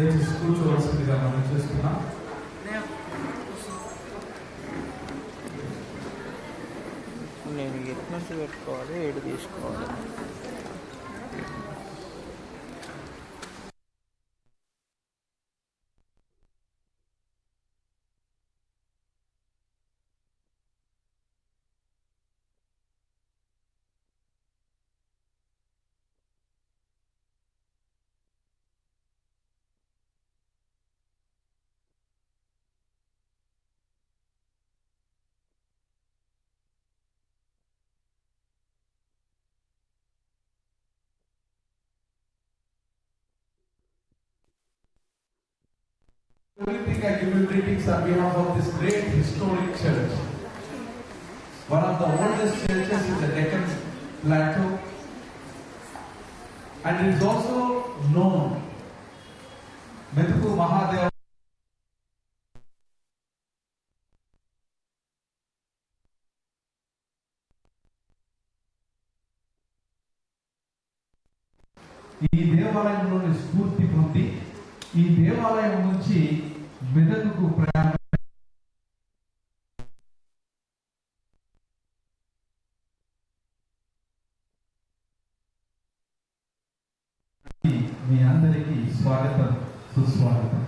దయచేసి కూర్చోవలసిందిగా మనం చేస్తున్నాం. నేను ఎటు నుంచి పెట్టుకోవాలి, ఏడు తీసుకోవాలి. Everything I give you greetings on behalf of this great historic church. One of the oldest churches in the Deccan Plateau, and it is also known Metuku Mahadeva. ఈ దేవాలయంలోని స్ఫూర్తి పొంది ఈ దేవాలయం నుంచి మెదకుకు ప్రయాణం మీ అందరికీ స్వాగతం, సుస్వాగతం.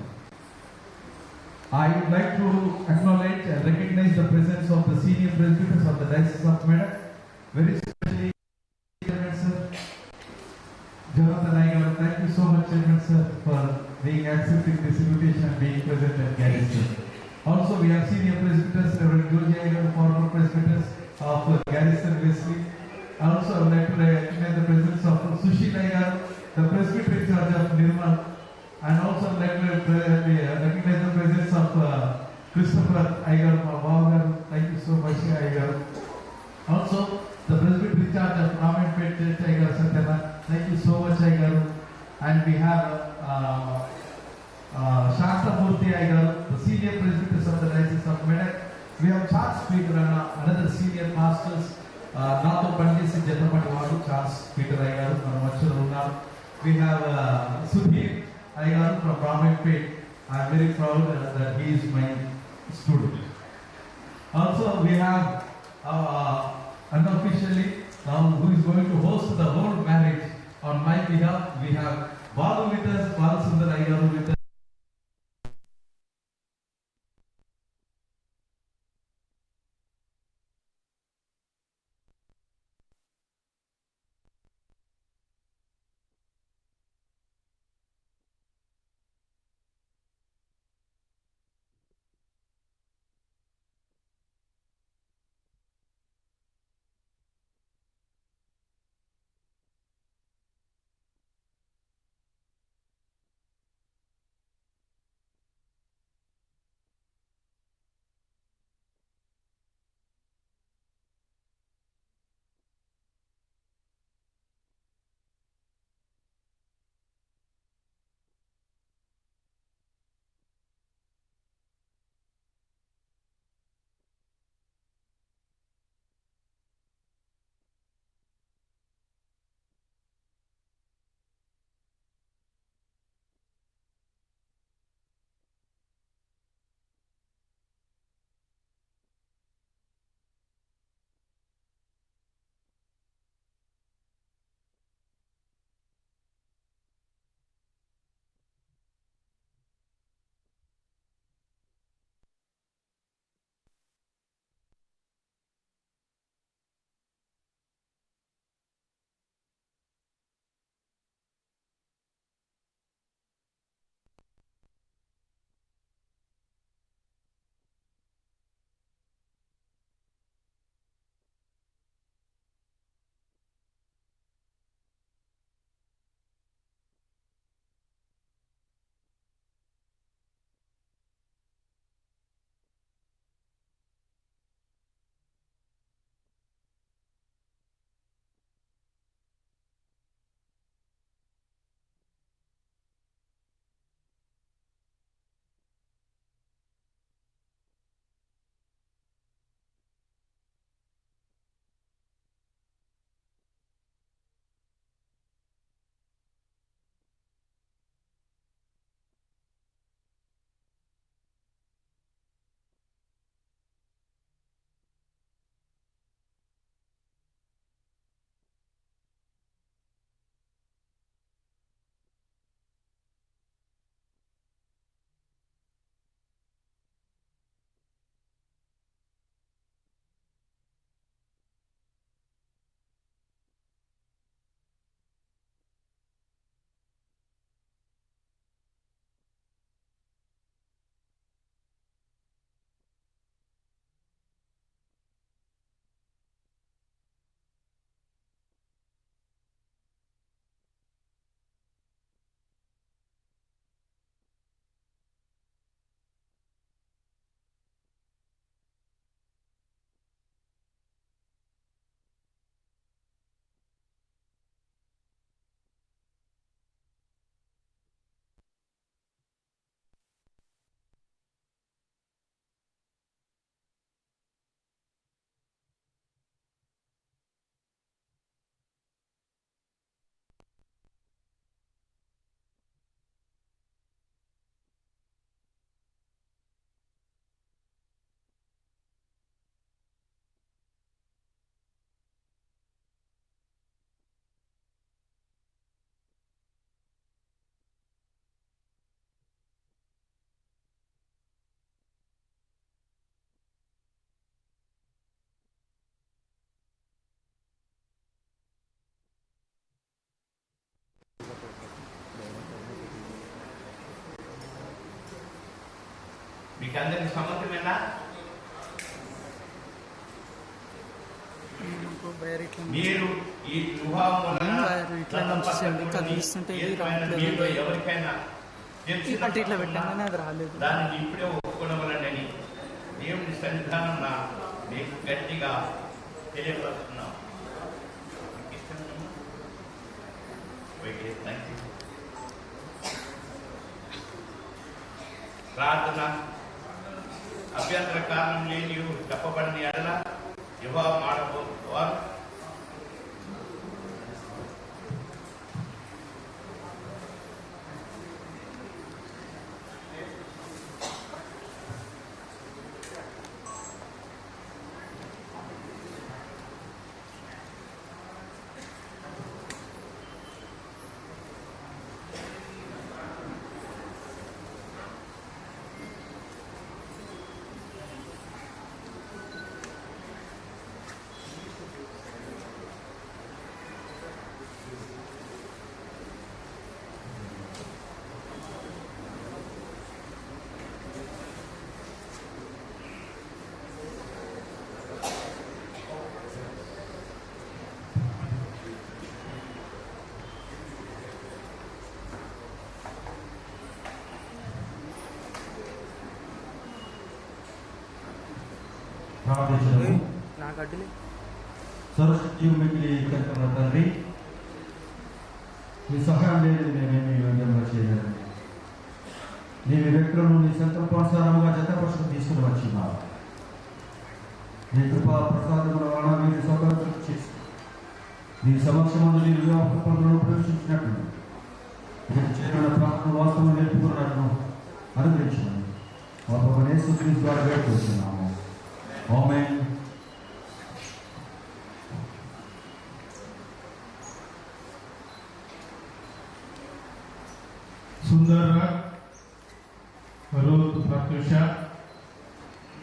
I would like to acknowledge and recognize the presence of the senior presbyters of the Diocese of Medak, very especially Chairman Sir Jonathan Aigaru. Thank you so much, Chairman Sir, for being accepting this invitation and being present at Garrison. Also, we have senior presbyters, Reverend George Aigaru, former presbyters of Garrison Wesley. Also, I would like to recognize the presence of Sushil Aigaru, the presbyter in charge of Nirmal, and also I would like to recognize the presence of Christopher Aigaru, Bavagar. Thank you so much, Aigaru. Also, the presbyter in charge of Ramanpet Church, Aigaru Satyana. Thank you so much, Aigaru. And we have Shantamurthy Aigaru, the senior presbyters of the Diocese of Medak. We have Charles Peter, another senior pastors. Nato Pandisi Jatamati Vadu, Charles Peter Aigaru from Machurunga. We have Sudhir Aigaru from Ramanpet. I am very proud that he is my student. Also, we have unofficially now who is going to host the whole marriage on my behalf. We have Balu with us, Balu Sundar Aigaru with us. మీకు అందరికి సమ్మతమేనా? మీరు ఈ వివాహం వలన ఎవరికైనా ఇట్లా పెట్టగానే అది రాలేదు. దాన్ని ఇప్పుడే ఒప్పుకోవలనని దేవుని సన్నిధానం మీకు గట్టిగా తెలియపరుస్తున్నాం. ప్రార్థన అభ్యంతర కారణం లేని చెప్పబడిన ఎడల వివాహం ఆడబోవారు ప్రార్థించడం. నాకు అడ్డులే సరస్వతి మిగిలి కనుక తండ్రి, నీ సహాయం లేదు నేనేమి యోగ్యంగా చేయలేను. నీ వ్యక్తులను నీ సంకల్పానుసారంగా జతపరుషులు తీసుకుని వచ్చినావు. నీ కృపా ప్రసాదముల వలన మీరు స్వతంత్రం చేసి నీ సమక్షంలో నీ వివాహలను ప్రవేశించినట్లు మీరు చేరిన ప్రాంతం వాస్తవం నేర్పుకున్నట్లు అనుగ్రహించాను. మా ప్రభువైన యేసుక్రీస్తు ద్వారా వేడుకుంటున్నాము. ఆమేన్. సుందర్రాజ్, రూత్ ప్రత్యూష,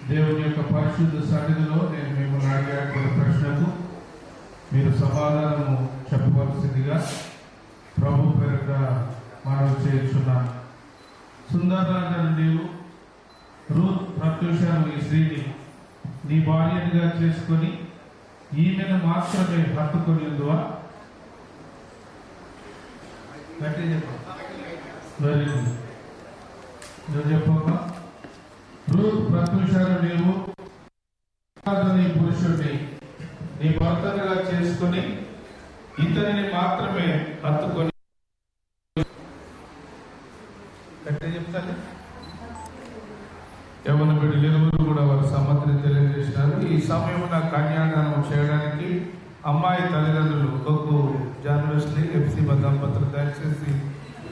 దేవుని యొక్క పరిశుద్ధ సన్నిధిలో నేను మిమ్మల్ని అడిగేటువంటి ప్రశ్నకు మీరు సమాధానము చెప్పవలసిందిగా ప్రభు పేరుగా మనవి చేస్తున్నాను. సుందర్రాజ్ అని నీవు రూత్ ప్రత్యూషను ఈ స్త్రీని నీ భార్యగా చేసుకొని ఈమెను మాత్రమే హత్తుకొని ఉందివా? గట్టి చెప్పు. Very good. నువ్వు చెప్పమ్మా. రూత్ ప్రత్యూషను నీవు నీ పురుషుడిని నీ భర్తగా చేసుకొని ఇతనిని మాత్రమే హత్తుకొని గట్టి చెప్తాను. యవ్వన బిడ్డలు ఇరువురు కూడా వారి సమ్మతిని తెలియజేసినారు. ఈ సమయం నా కన్యాదానం చేయడానికి అమ్మాయి తల్లిదండ్రులు కొక్కు జాన్ వెస్లీ ఎఫ్సి దంపతులు దయచేసి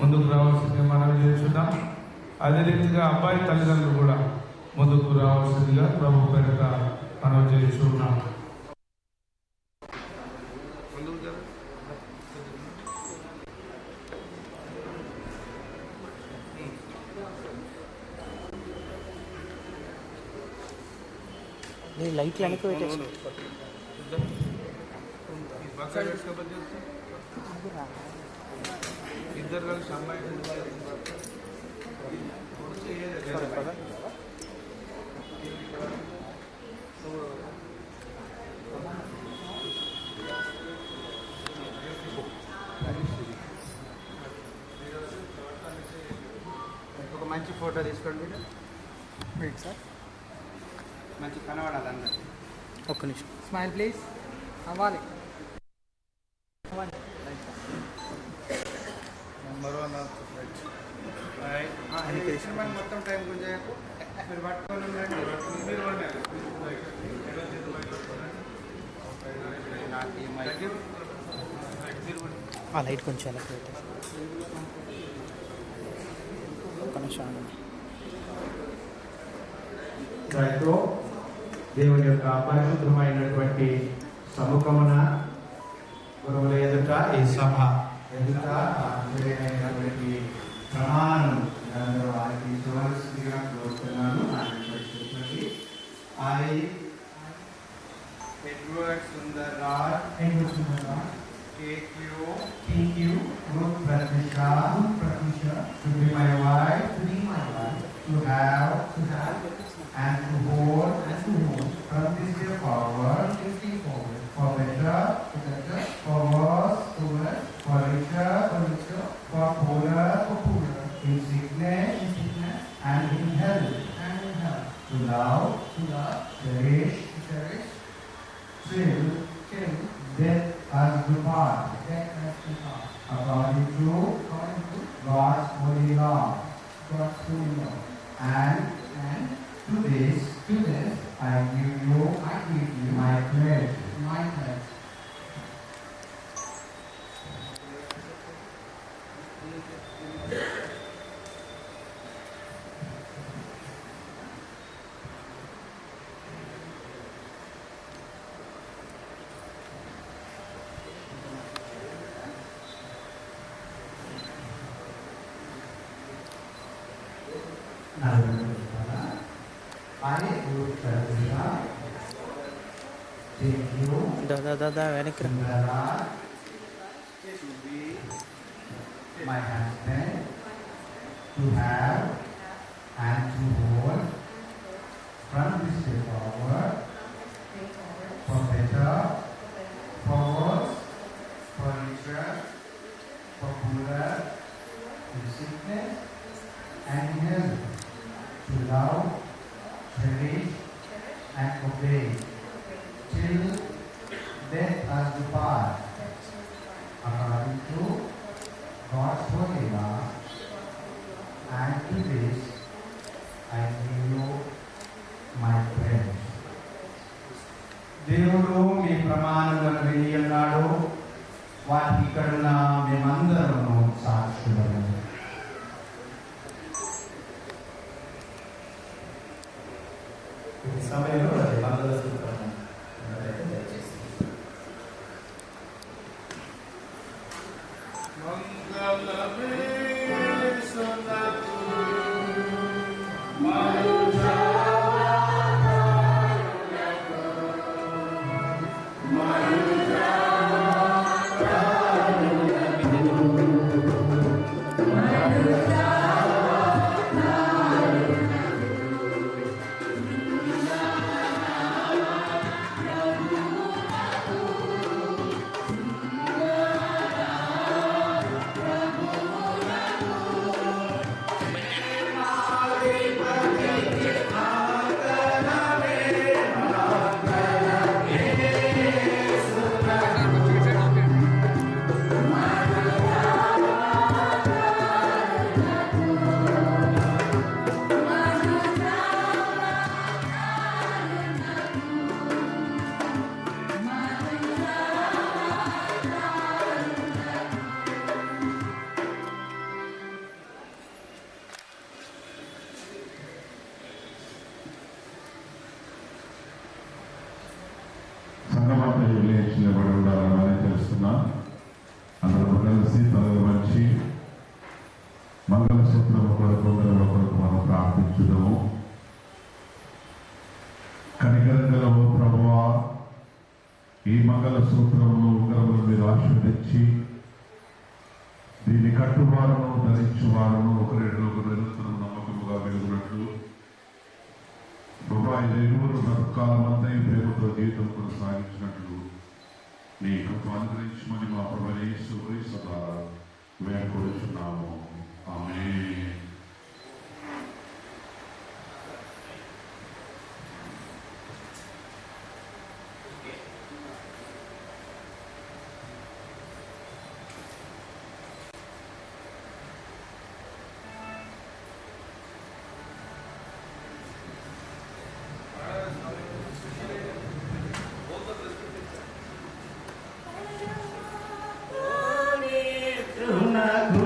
ముందుకు రావాల్సిందిగా మనవి చేస్తున్నాం. అదే రీతిగా అబ్బాయి తల్లిదండ్రులు కూడా ముందుకు రావాల్సిందిగా ప్రభు పేరిట మనవి చేస్తున్నాం. లైట్లు వెనక పెట్టేసి ఇద్దరు కలిసి అమ్మాయి ఒక మంచి ఫోటో తీసుకోండి సార్. మంచి కనబడాలి అందరు. ఒక్క నిమిషం. Smile please. అవ్వాలి. మొత్తం టైం గురించి మీరు పట్టుకొని ఆ లైట్ కొంచెం వెనక్కి పెట్టేసి ఒక్క నిమిషం. రైతు దేవుని యొక్క పరిశుద్ధమైనటువంటి సముఖమున గురువుల ఎదుట ఈ సభ ఎదుట అయినటువంటి ప్రమాణం అందరూ ఆలకించవలసిందిగా కోరుతున్నాను. Edward Sundarraj, take you, Ruth Pratisha, to be my wife, to have, and to hold, from this day forward, for better, for worse, for richer, for poorer, in sickness, and in health, to love, cherish, till death us do part, according to God's holy law. And to this I give you my pledge. I would take you దాదా వెనక్కి రా. Sundara, my husband, to have and to hold from this day forward, for better, for worse, for richer, for poorer, in sickness and in health, to love, cherish, and obey, till death us do part, according to God's holy law. And to this I give you my pledge. దేవుడు మీ ప్రమాణములను విని ఉన్నాడు, వాటికి ఇక్కడున్న మేమందరము సాక్షులము. ఈ సమయంలో అది మంగళసూత్రము ఎవరైతే దయచేసి సంగమంతా నిలబడి ఉండాలని తెలుస్తున్నా. అందరూ కలిసి తలలు వంచి మంగళసూత్రము కొరకు మనం ప్రార్థించుదాము. కనికరంగలము ప్రభువా, ఈ మంగళసూత్రమును ఉంగరములు మీరు ఆశీర్వదించి దీన్ని కట్టువారును ధరించువారును ఒకరిలో నిరంతరం నమ్మకముగా వెలుగునట్లు ప్రభా దేవుడు బ్రతకాలమంతా ప్రేమతో జీవితం కొనసాగించినట్లు నీ కృప అనుగ్రహించమని మా ప్రభు యేసు క్రీస్తు ద్వారా వేడుకొనుచున్నాము. ఆమేన్. నాకు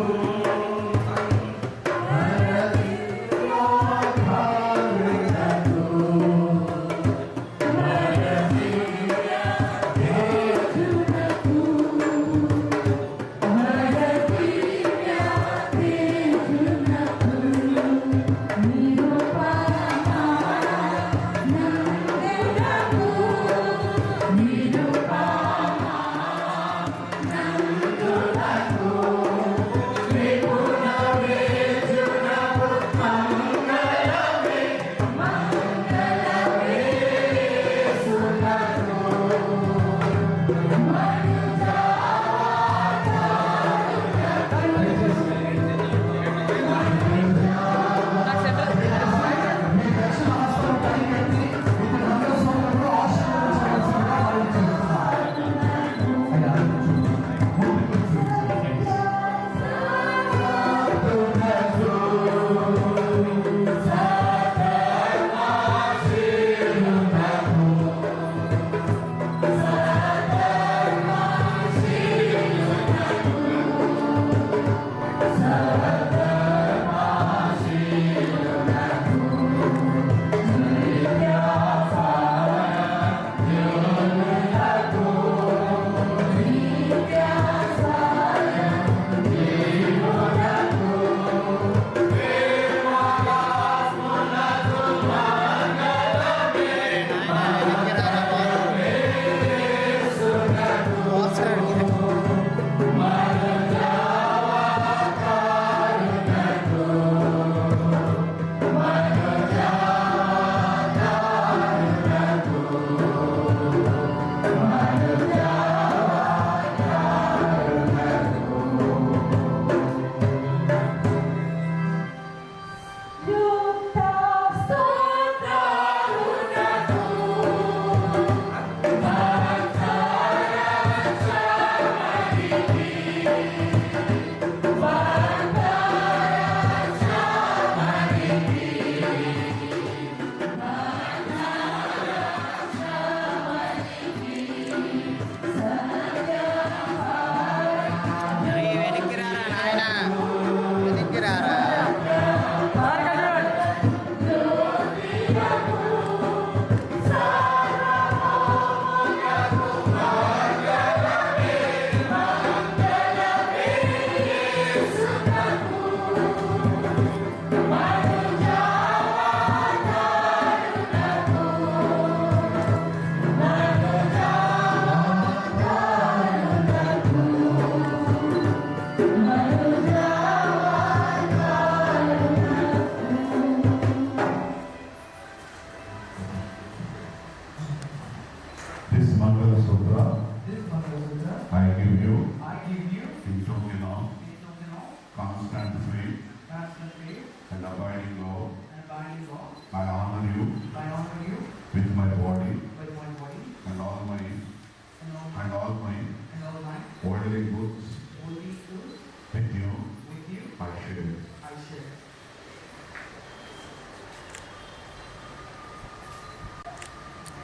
worldly goods worldly goods with you with you I share. I share.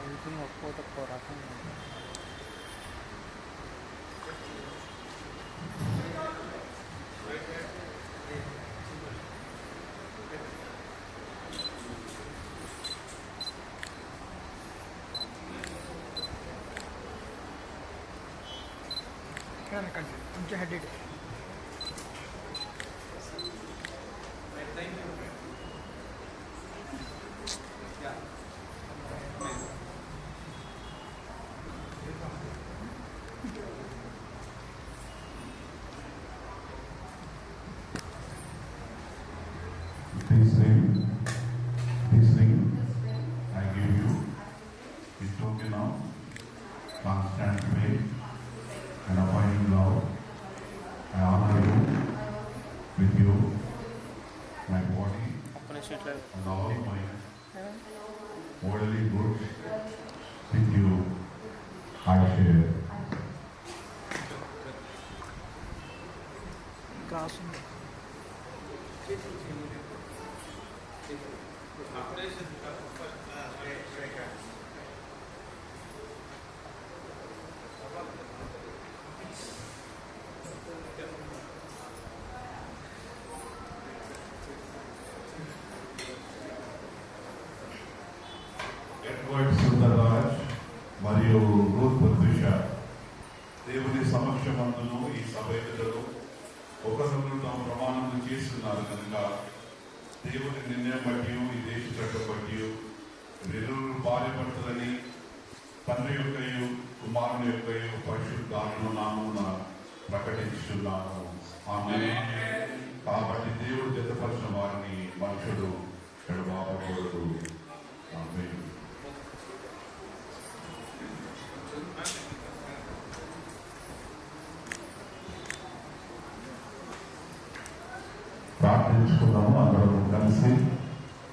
ఇది ఒక్కోటి ఒక్కో రకం కొంచెం head it This ring I give you is token of constant faith and abiding love. I honor you with you, my body ఒక్క నిమిషం ఇట్లా and all my worldly goods with you I share. Cross ఉంది Edward Sundararaj మరియు Ruth పత్రిష దేవుని సమక్షమందును ఈ సభ ఎదుటలో ఒకరొకరు తాము ప్రమాణం చేస్తున్నారు కనుక దేవుని నిర్ణయం బట్టి ఈ దేశ చట్టం బట్టి వీరిరువురు భార్య భర్తలని తండ్రి యొక్కయు కుమారుని యొక్కయు పరిశుద్ధాత్మ నామమున ప్రకటించున్నాను ఆమేన్. కాబట్టి దేవుడు జతపరిచిన వారిని మనుషుడు ఎడబాపకూడదు. ఆమేన్. ప్రార్థించుకున్నాము. అందరం కలిసి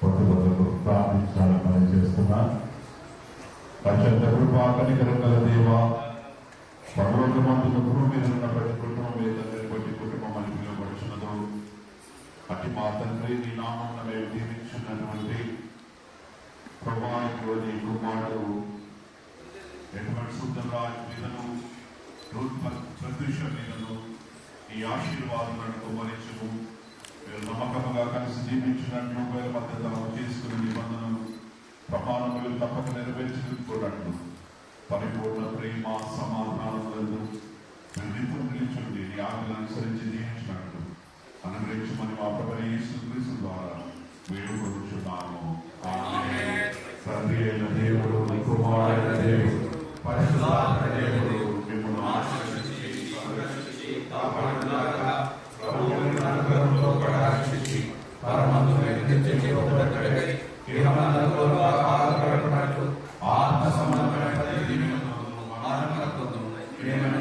కొత్త ప్రార్థించాలని మనం చేస్తున్నాం. పరిశుద్ధ కృపా కనికరం గల దేవ, పరలోకమందున భూమి మీద ఉన్న ప్రతి కుటుంబం మీద ప్రతి కుటుంబం అని పిలువబడుచున్నదో అట్టి మా తండ్రి నీ నామమున మేము దీవించున్నటువంటి ప్రభావితో నీ కుమారుడు ఎటువంటి సుందరరాజ్ మీదను ప్రదృశ్య మీదను ఈ ఆశీర్వాదాలను కుమరించుము. మీరు నమ్మకముగా కలిసి జీవించినట్లు వేల మధ్య చేసుకున్న నిబంధనలు ప్రమాణములు తప్పక నెరవేర్చుకున్నట్లు పరిపూర్ణ ప్రేమ సమాధానములను నిత్యం నిలిచుండి నీ ఆజ్ఞలను అనుసరించి జీవించినట్లు అనుగ్రహించమని మా ప్రభువైన యేసుక్రీస్తు ద్వారా వేడుకొనుచున్నాము. ఆమేన్. తండ్రి అయిన దేవుడు, కుమారుడైన దేవుడు, పరిశుద్ధాత్మ దేవుడు మిమ్మల్ని ఆశీర్వదించి సంరక్షించి కాపాడుగాక. ప్రభువుని అనుగ్రహంలో కటాక్షించి పరమందుని నిత్య జీవమునకై ఇహమందులో ఆధారపడినట్లు ఆత్మ సంబంధమైన ప్రతి దీవెనలను మానవులకు ఏమని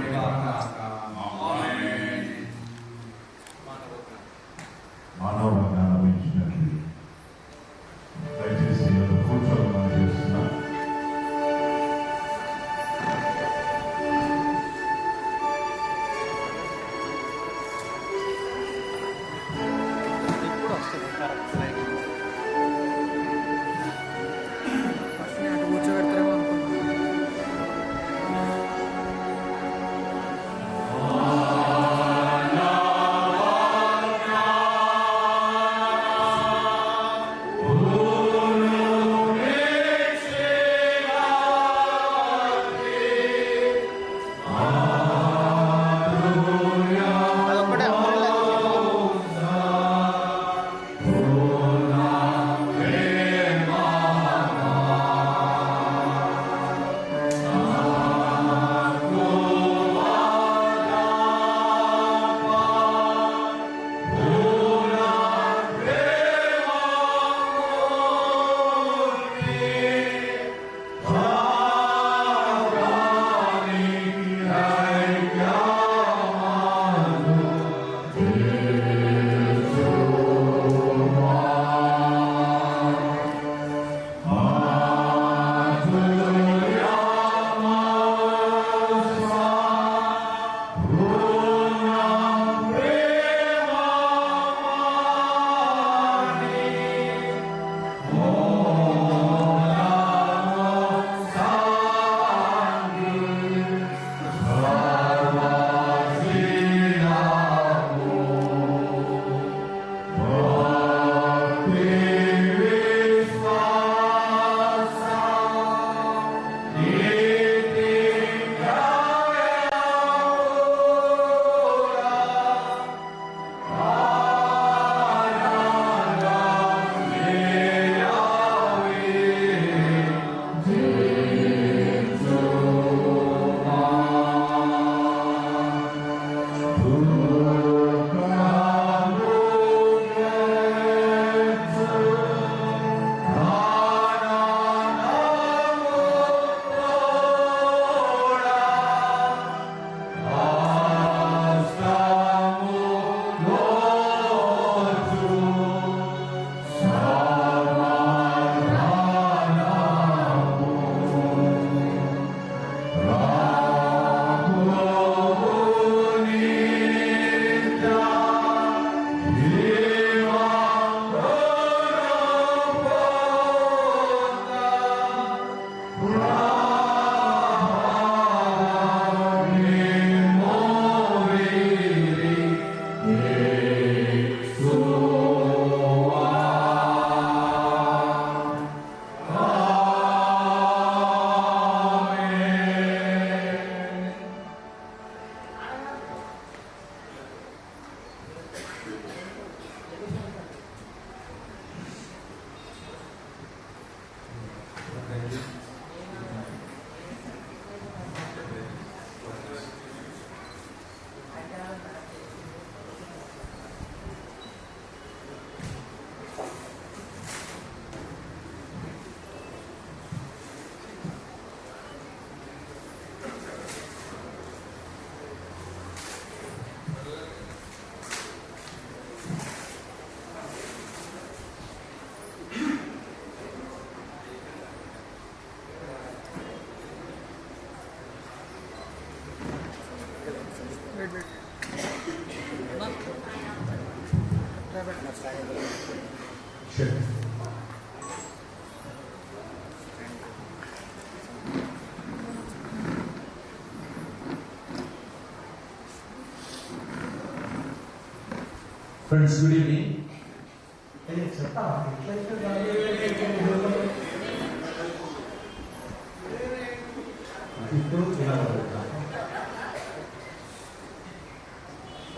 Friends, good evening.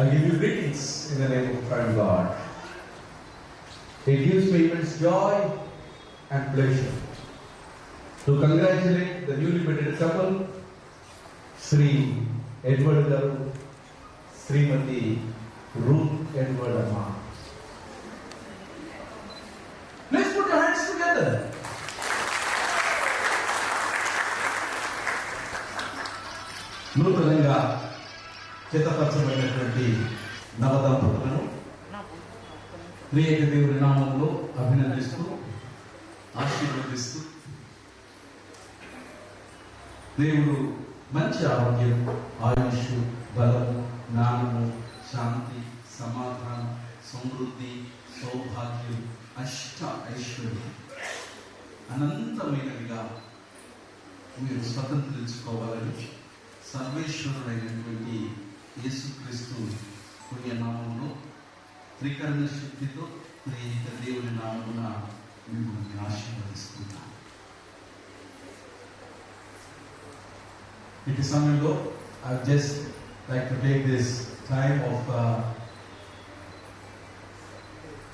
I give you greetings in the name of our God. It gives me immense joy and pleasure to congratulate the newly wedded couple, Sri Edward Garu, Srimati Ruth Edward Amma. Let's put your hands together. నూతనంగా చేతపరచబడినటువంటి నవదంపతులను ప్రియక దేవుని నామంలో అభినందిస్తూ ఆశీర్వదిస్తూ దేవుడు మంచి ఆరోగ్యం, ఆయుష్, బలము, జ్ఞానము, శాంతి, సమాధానం, సమృద్ధి, సౌభాగ్యం, అష్ట ఐశ్వర్యం అనంతమైనవిగా మీరు స్వతంత్రించుకోవాలని సర్వేశ్వరుడైనటువంటి యేసుక్రీస్తు పుణ్య నామంలో త్రికరణ శక్తితో ప్రియక దేవుని నామమున మిమ్మల్ని ఆశీర్వదిస్తున్నాను. ఇటు సమయంలో I just like to take this time of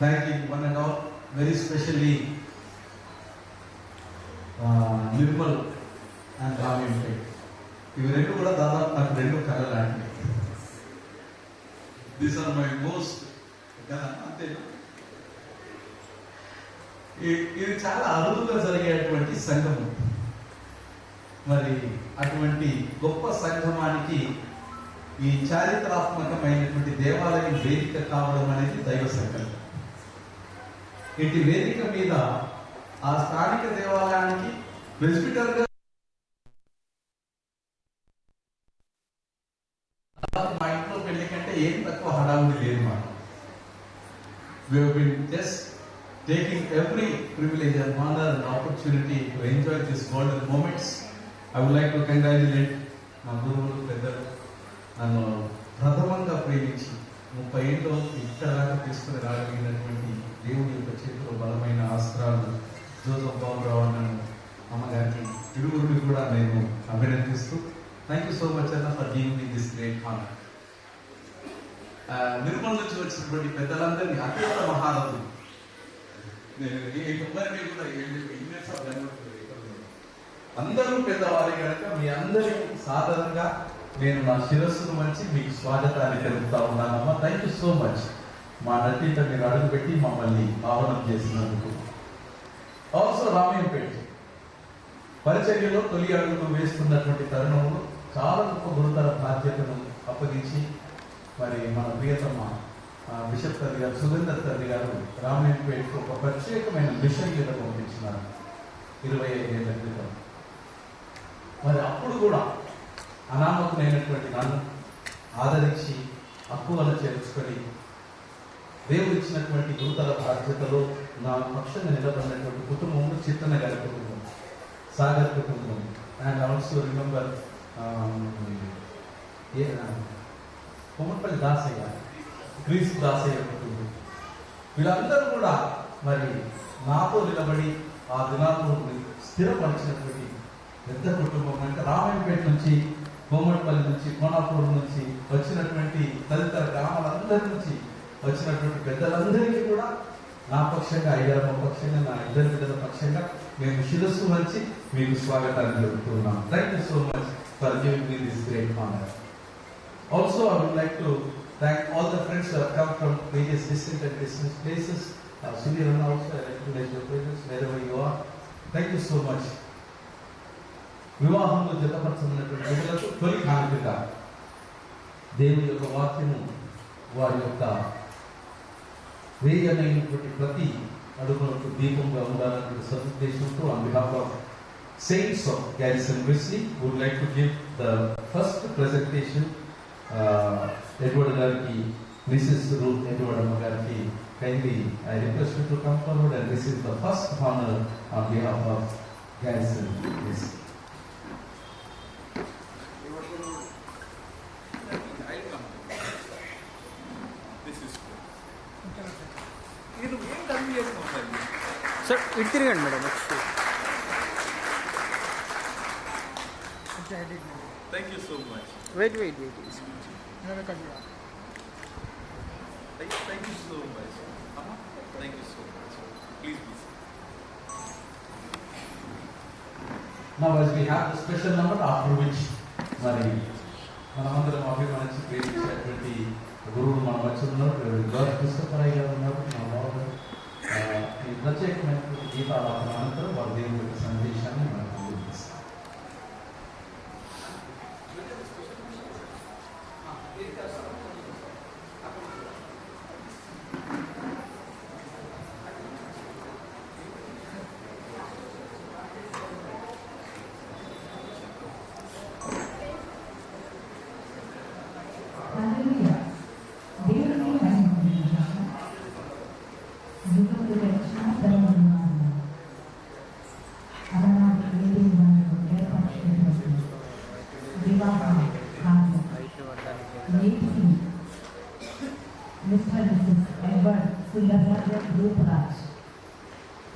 thanking one and all, very specially Nirmal and Ramyante. ఇవి రెండు కూడా దాదాపు నాకు రెండు కళ లాంటివి. దీస్ ఆర్ మై మోస్ట్ కదా, అంతేనా? ఇది చాలా అరుదుగా జరిగేటువంటి సంగమం. మరి అటువంటి గొప్ప సంగమానికి ఈ చారిత్రాత్మకమైనటువంటి దేవాలయం వేదిక కావడం అనేది దైవ సంకల్పం. ఇటు వేదిక మీద ఆ స్థానిక దేవాలయానికి ప్రెస్బిటర్గా మా ఇంట్లో పెళ్లి కంటే ఏం తక్కువ హడావుడి లేదు మాకు. We have been just taking every privilege and honor and opportunity to enjoy these golden moments. I would like to congratulate మా గురువులు, పెద్దలు, నన్ను ప్రథమంగా ప్రేమించి 30 ఏళ్ళు ఇక్కడ దాకా తీసుకుని రాగలిగినటువంటి దేవుడి యొక్క చేతిలో బలమైన ఆస్త్రాలు జోసఫ్ బాబురావు అన్నను, అమ్మగారిని, ఇరువురిని కూడా నేను అభినందిస్తూ థ్యాంక్ యూ సో మచ్ అన్న for giving me this great honour. Nirmal నుంచి వచ్చినటువంటి పెద్దలందరినీ అత్యంత మహారథులు, నేను ఎవరిని కూడా అందరూ పెద్దవారి కనుక మీ అందరికీ సాధారణంగా నేను నా శిరస్సును మంచి మీకు స్వాగతాన్ని తెలుపుతా ఉన్నానమ్మా. Thank you so much. మా నటింట మీరు అడుగుపెట్టి మమ్మల్ని పావనం చేసినందుకు. ఆల్సో రామయ్యపేట పరిచర్యలో తొలి అడుగులు వేస్తున్నటువంటి తరుణంలో చాలా గొప్ప గురుతర బాధ్యతను మరి మన ప్రియతమ్మ బిషప్ తండ్రి గారు, సురేందర్ తండ్రి గారు రామాయణపేటకు ఒక ప్రత్యేకమైన మిషన్ మీద పంపించినారు 25 ఏళ్ల క్రితం. మరి అప్పుడు కూడా అనామకులైనటువంటి నన్ను ఆదరించి అక్కువల చేర్చుకొని దేవుడు ఇచ్చినటువంటి గురుతర బాధ్యతలో నా పక్షంగా నిలబడినటువంటి కుటుంబంలో చిత్తన గారి కుటుంబం, సాగర్ కుటుంబం, అండ్ ఆల్సో రిమెంబర్ కొమ్మపల్లి దాసయ్య, క్రీస్తు దాసయ్య కుటుంబం, వీళ్ళందరూ కూడా మరి నాతో నిలబడి ఆ దినాల్లో స్థిరపరిచినటువంటి పెద్ద కుటుంబం. అంటే రామాయణపేట నుంచి, కోమటిపల్లి నుంచి, కోనాపూర్ నుంచి వచ్చినటువంటి తదితర గ్రామాలందరి నుంచి వచ్చినటువంటి పెద్దలందరికీ కూడా నా పక్షంగా, అయ్యారమ్మ పక్షంగా, నా ఇద్దరు బిడ్డల పక్షంగా మేము శిరస్సు వచ్చి మీకు స్వాగతాన్ని చెబుతున్నాం. Thank you so much for giving me this great honour. Also, I would like to thank all the friends who have come from various distant and distant places. Sudhir also, I recognize your presence wherever you are. Thank you so much. వివాహంలో జతపరచబడినటువంటి ప్రజలకు తొలి కానుకగా దేవుని యొక్క వాక్యము వారి యొక్క వేయనైనటువంటి ప్రతి అడుగులకు దీపంగా ఉండాలనే సదుద్దేశంతో on behalf of Saints of Garrison Wesley would like to give the first presentation Edward Garki, Mrs. Ruth Edward Garki. Kindly, I request you to come forward and receive the first honor on behalf of Garrison Wesley. Sir ఇటు తిరగండి madam. Next Thank you so much. Wait Thank you so much. Thank you so much. Please be seated. Now as we have the special number after which మరి మనమందరం అభిమానించి ప్రేమించేటువంటి గురువులు మన మధ్య ఉన్నారు. కృష్ణపరయ్య గారు ఉన్నారు. మా బాబు ఈ ప్రత్యేకమైనటువంటి గీతాలాపన అనంతరం వారి దేవుని యొక్క సందేశాన్ని మనకు అందిస్తారు.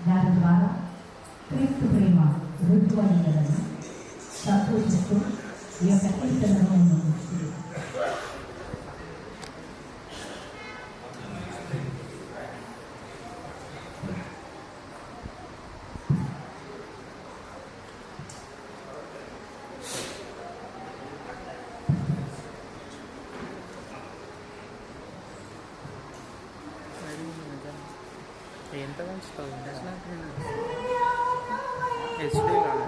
దాని ద్వారా క్రీస్తు ప్రేమ రుజువైనదని సంతోషిస్తూ ఈ యొక్క కీర్తనను ఎంత మంచి హెచ్డీ కాదు.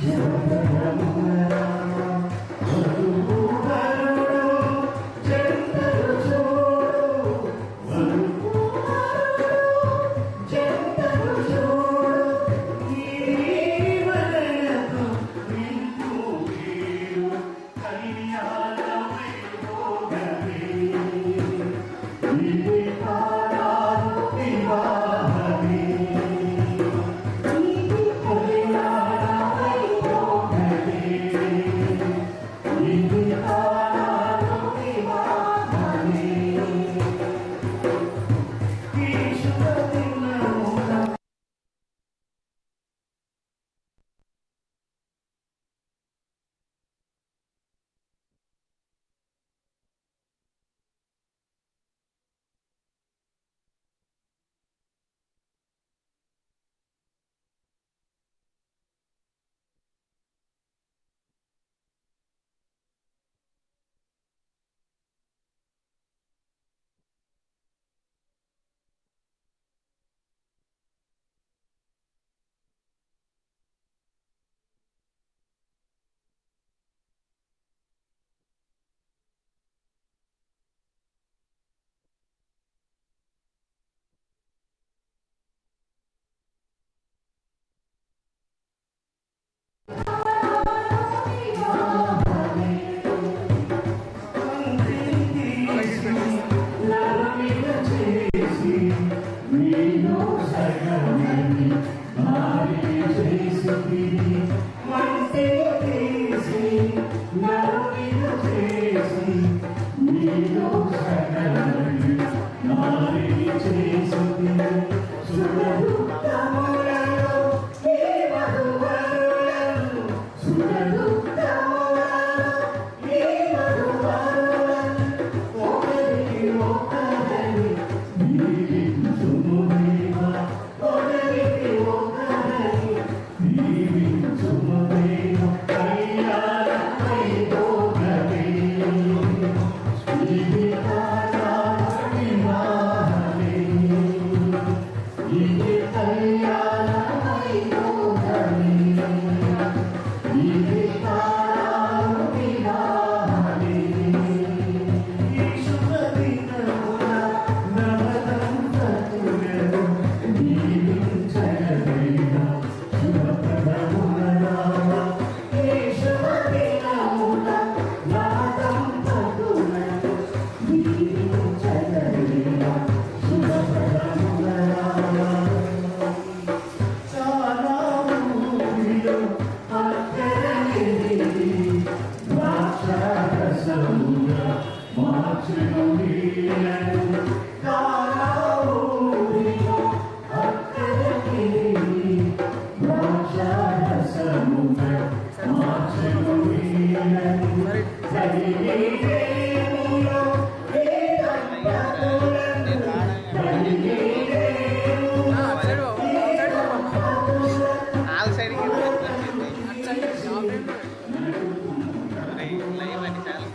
Shubha మార్చెను వీళ్ళను కాలావుడిలో అక్కడికి ద్రాక్షారసముగా మార్చెను వీళ్ళను కలిగేములో ఏ దంపతులను ఆ సైడ్కి లైవ్ అని చాలా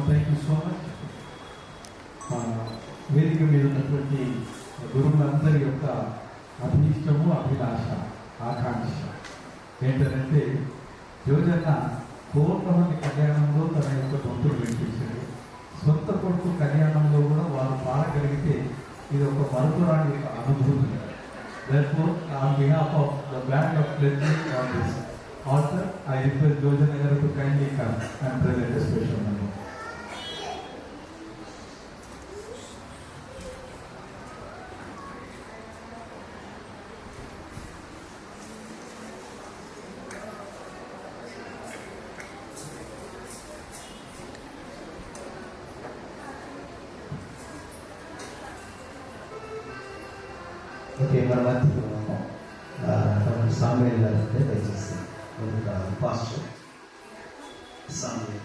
థ్యాంక్ యూ సో మచ్. వేదిక మీద ఉన్నటువంటి గురువులందరి యొక్క అభిష్టము, అభిలాష, ఆకాంక్ష ఏంటంటే యువజన కోట్ల మంది కళ్యాణంలో తన యొక్క గొంతులు వినిపించాడు. సొంత కొడుకు కళ్యాణంలో కూడా వారు పాడగలిగితే ఇది ఒక మరుపురాని యొక్క అనుభూతి. Therefore, on behalf of the band of pledging on this altar, I request Yojana Garu to kindly come and present a special number. Okay, మన మధ్యలో సామ్వేల్ గారు ఉంటే దయచేసి ఒక పాస్టర్ సామ్వేల్.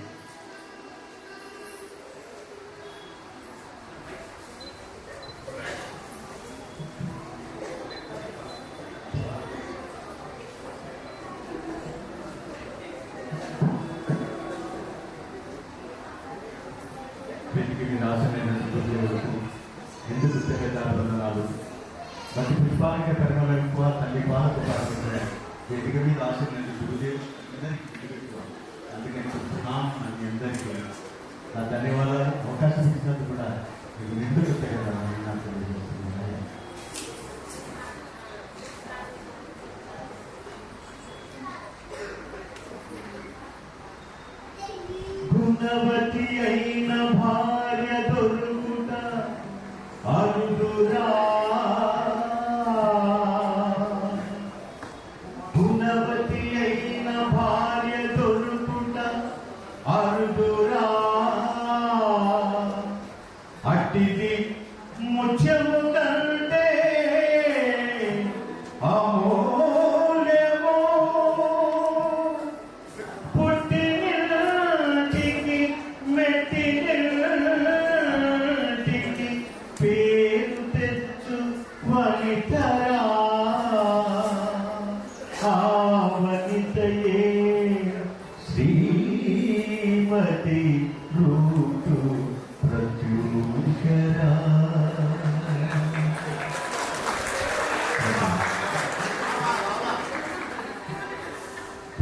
వీటికి నాశనమైనటువంటి దేవులకు ఎందుకు తెగదారులు ప్రతి పుష్పానిక కర్మల ఎక్కువ తల్లి పాలకు పాల్గొంటారు. వేదిక మీద ఆశీర్వదించిన గురుదేవుడు అందరికీ పెట్టుకోవాలి. అందుకని చెప్తున్నాం అని అందరికీ నా ధన్యవాదాలు. అవకాశం ఇచ్చినందుకు కూడా మీకు ఎందుకు తెగదారని నాకు తెలియజేస్తున్నాను. గుణవతి అయిన భార్య దొరుకుట అరుదురా, గుణవతి అయిన భార్య దొరుకుట అరుదురా, అట్టిది ముత్యము కంటే అమూల్యమో, పుట్టినింటికి మెట్టినింటికి పేరు తెచ్చు వనితరా, ఆ వనితయే శ్రీమతి రూటు ప్రత్యూషరా.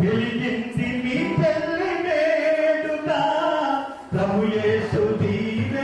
వెలిగింది మీ పెళ్లి వేడుక, ప్రభు యేసు దీవెనల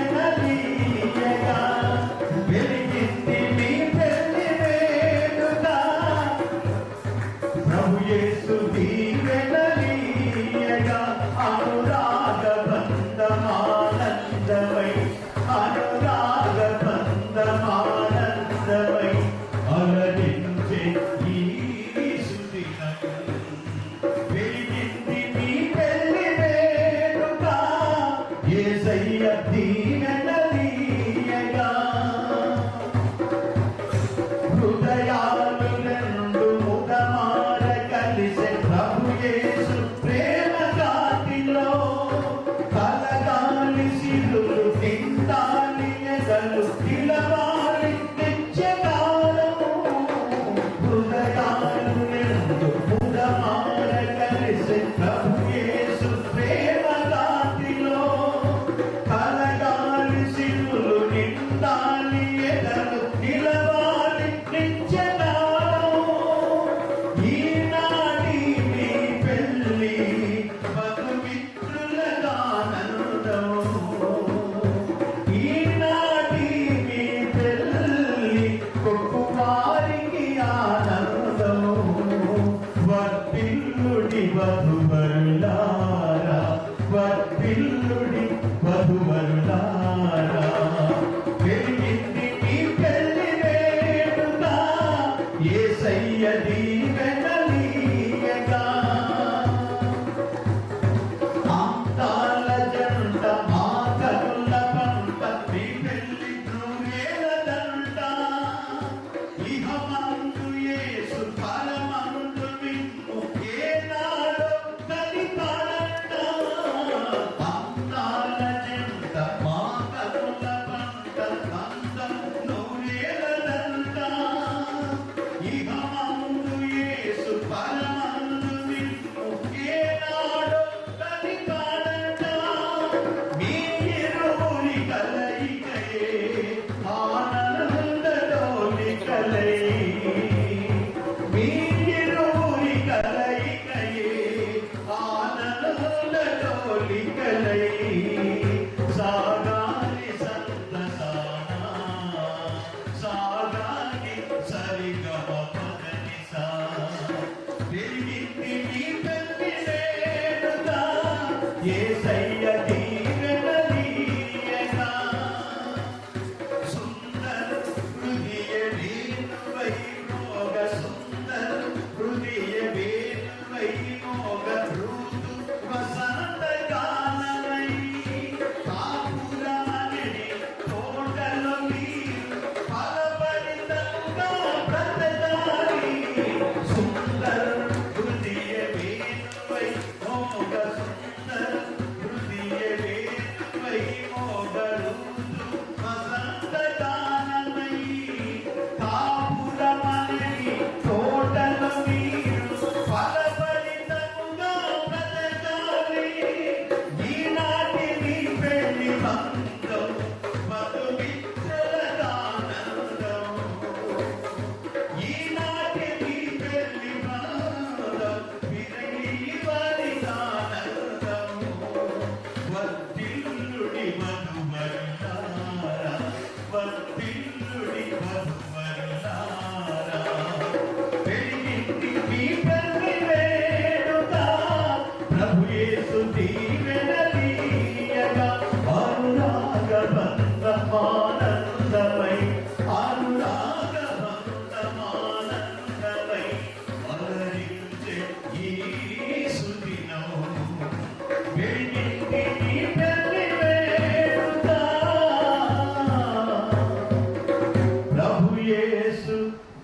ప్రభు యేసు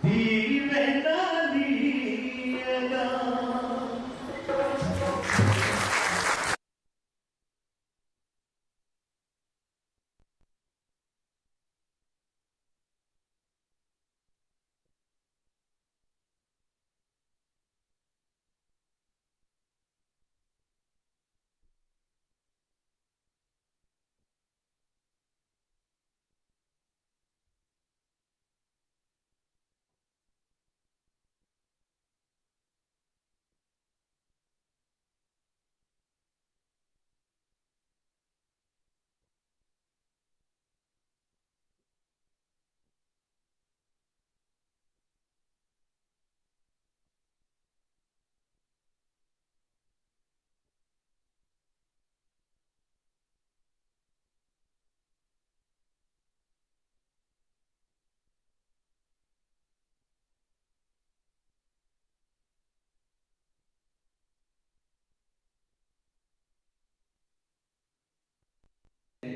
దీవెనలీయగా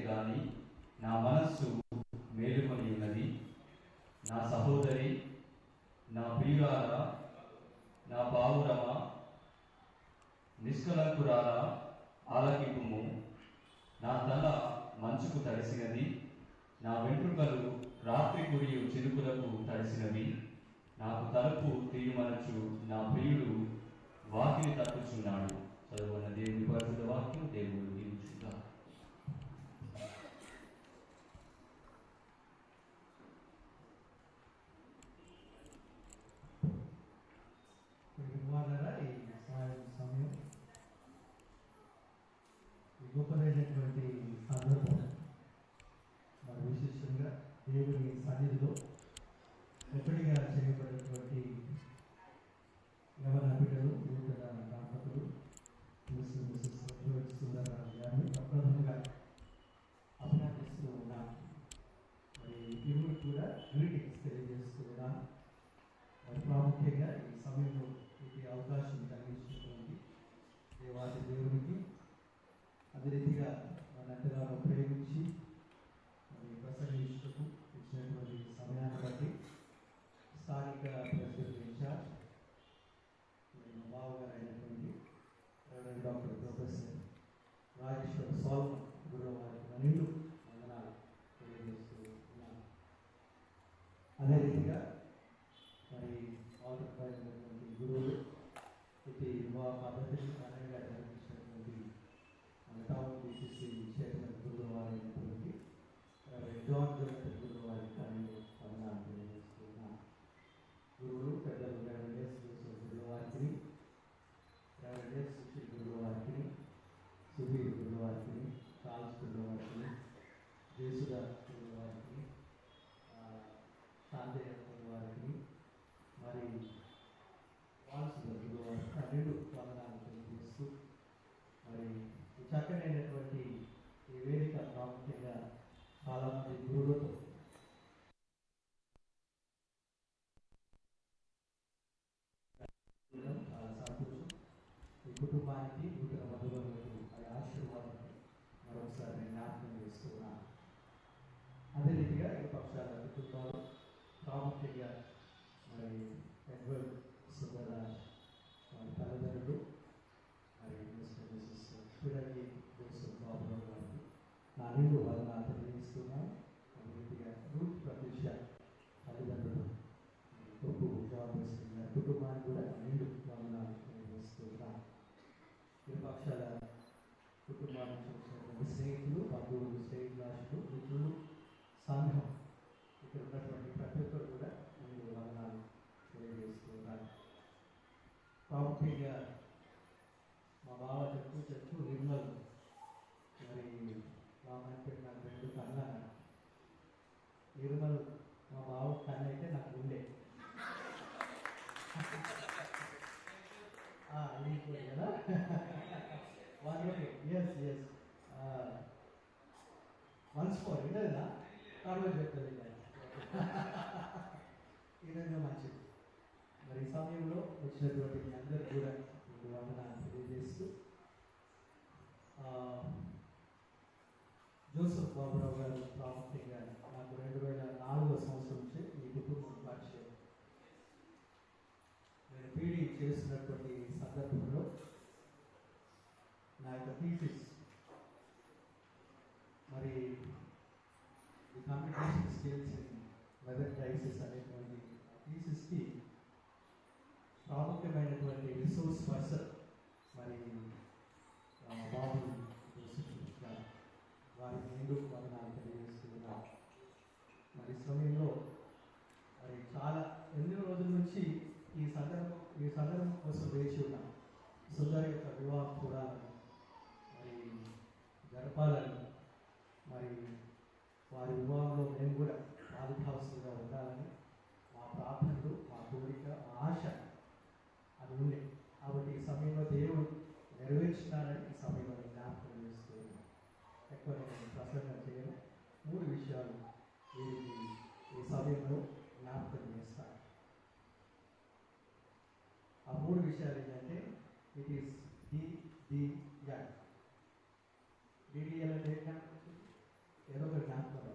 గాని నా మనస్సు మేలుకొని ఉన్నది. నా సహోదరి, నా ప్రియురాల, నా పావురమ, నిష్కలంకురాల ఆలకింపుము. నా తల మంచుకు తడిసినది, నా వెంట్రుకలు రాత్రి కురియు చినుకులకు తడిసినవి. నాకు తలుపు తీయమనచు నా ప్రియుడు వాకిలి తట్టుచున్నాడు. చదువున్న దేవుని పరిశుద్ధ వాక్యం దేవుడు దీవించుగాక. ఇవ్వాలరా ఈ సమయం గొప్పదైనటువంటి సందర్భం. మరి విశేషంగా దేవుని సన్నిధిలో ఒకటిగా చేయబడినటువంటి యవన బిడ్డలు, నూతన దంపతులు సుందరరాజు గారిని ప్రప్రథమంగా అభినందిస్తూ ఉన్నాను. మరి ఇరువురు కూడా గ్రీటింగ్స్ తెలియజేస్తూ ఉన్నాను. మరి ప్రాముఖ్యంగా ఈ సమయంలో ఈ అవకాశం కలిగించినటువంటి దేవాది దేవునికి, అదే రీతిగా మన ఎంతగానో ప్రేమించి మరి ప్రసంగించుటకు ఇచ్చినటువంటి సమయాన్ని బట్టి స్థానిక ప్రెసిడెంట్ ఇన్ఛార్జ్ బావగారు అయినటువంటి డాక్టర్ ప్రొఫెసర్ రాజేశ్వర సోల్మన్ గురువు వారికి నిండు వందనాలు తెలియజేస్తూ ఉన్నాను. అదే రీతిగా మరి ఆల్రెడీ గురువులు ఇది మా పద్ధతిని ఘనంగా నిర్వహించినటువంటి మన టౌన్ బీసీసీ చైర్మన్ గురువు వారైనటువంటి జాన్ జోసెఫ్ గురువు వారికి నేను వందనాలు తెలియజేస్తున్నాను. గురువులు పెద్దలు రెవరెండెస్ జోసెఫ్ గురువు వారికి, రెవరెండెస్ సుశీల్ గురువు వారికి, సుధీర్ గురువు వారికి, కాల్స్ గురువు వారికి, జేసుదాస్ గురువు వారికి, శాంతయ్య గురువు వారికి, మరి వాల్సిన గురువు వారికి రెండు వందనాలు తెలియజేస్తూ మరి చక్కనైనటువంటి ఈ వేదిక ప్రాముఖ్యంగా చాలామంది గురువులతో చాలా సంతోషం. ఈ కుటుంబానికి నూతన మధువులకు అది ఆశీర్వాదాన్ని మరొకసారి నేను జ్ఞాపకం చేస్తున్నాను. అదే రీతిగా ఈ పక్షాల కుటుంబాలు ప్రాముఖ్యంగా మరి ఎడ్వర్డ్ సుందరరాజ్ వారి తల్లిదండ్రులు, మరి మిస్టర్ మిసెస్ పిడగి జోసెఫ్ బాబురావు గారికి నా నిండు వందనాలు తెలియజేస్తున్నాను. అదే రీతిగా రూత్ ప్రతీష తల్లిదండ్రులు కొప్పు జాబ్ గారి కుటుంబానికి కూడా నిండు వందనాలు తెలియజేస్తున్నాను. ఇరుపక్షాల కుటుంబానికి చూసినటువంటి స్నేహితులు, బంధువులు, శ్రేయభిలాషులు, మిత్రులు, సంఘం, ఇక్కడ ఉన్నటువంటి ప్రతి ఒక్కరు కూడా నిండు వందనాలు తెలియజేస్తున్నారు. ప్రాముఖ్యంగా మా బావ చెట్టు నిర్మల్, మరి రామాయణ నాకు రెండు కన్నా నిర్మల్ మా బావ కన్ను అయితే నాకు ఉండే ఇంకోటి కదా ఎస్ ఎస్ వన్స్ ఫోర్ వినదా తర్వాత చెప్తుంది ఈ విధంగా మంచిది. మరి ఈ సమయంలో వచ్చినటువంటి మీ అందరూ కూడా వందనాలు తెలియజేస్తూ జోసెఫ్ బాబురావు గారు ప్రాముఖ్యంగా నాకు 2004 సంవత్సరం నుంచి ఈ కుటుంబం పరిచయం. నేను పీడీ చేస్తున్నటువంటి సందర్భంలో నా యొక్క థీసిస్ మరి ఈ communication skills in weather crisis అనేటువంటి థీసిస్కి ప్రాముఖ్యమైనటువంటి రిసోర్స్ పర్సన్ మరి బాబు గారు, వారికి నేను వందనాలు తెలియజేస్తున్నాను. మరి ఈ సమయంలో మరి చాలా ఎన్నో రోజుల నుంచి ఈ సందర్భం కోసం వేచి ఉన్నాం. సుందరి యొక్క వివాహం చూడాలని, మరి జరపాలని, మరి వారి వివాహంలో మేము కూడా బాధితావస్థగా ఉండాలని మా ప్రార్థనలు, మా కోరిక, మా ఆశ అది ఉండే. కాబట్టి ఈ సమయంలో దేవుడు నెరవేర్చినారని ఈ సమయంలో జ్ఞాపకం చేస్తూ ఎక్కువ నేను ప్రసంగం చేయను. 3 విషయాలు వీరికి ఈ సమయంలో జ్ఞాపకం చేస్తాను. ఆ 3 విషయాలు ఏంటంటే ఇట్ ఈస్ DDL. DDL అంటే ఏదో ఒక జ్ఞాపకం.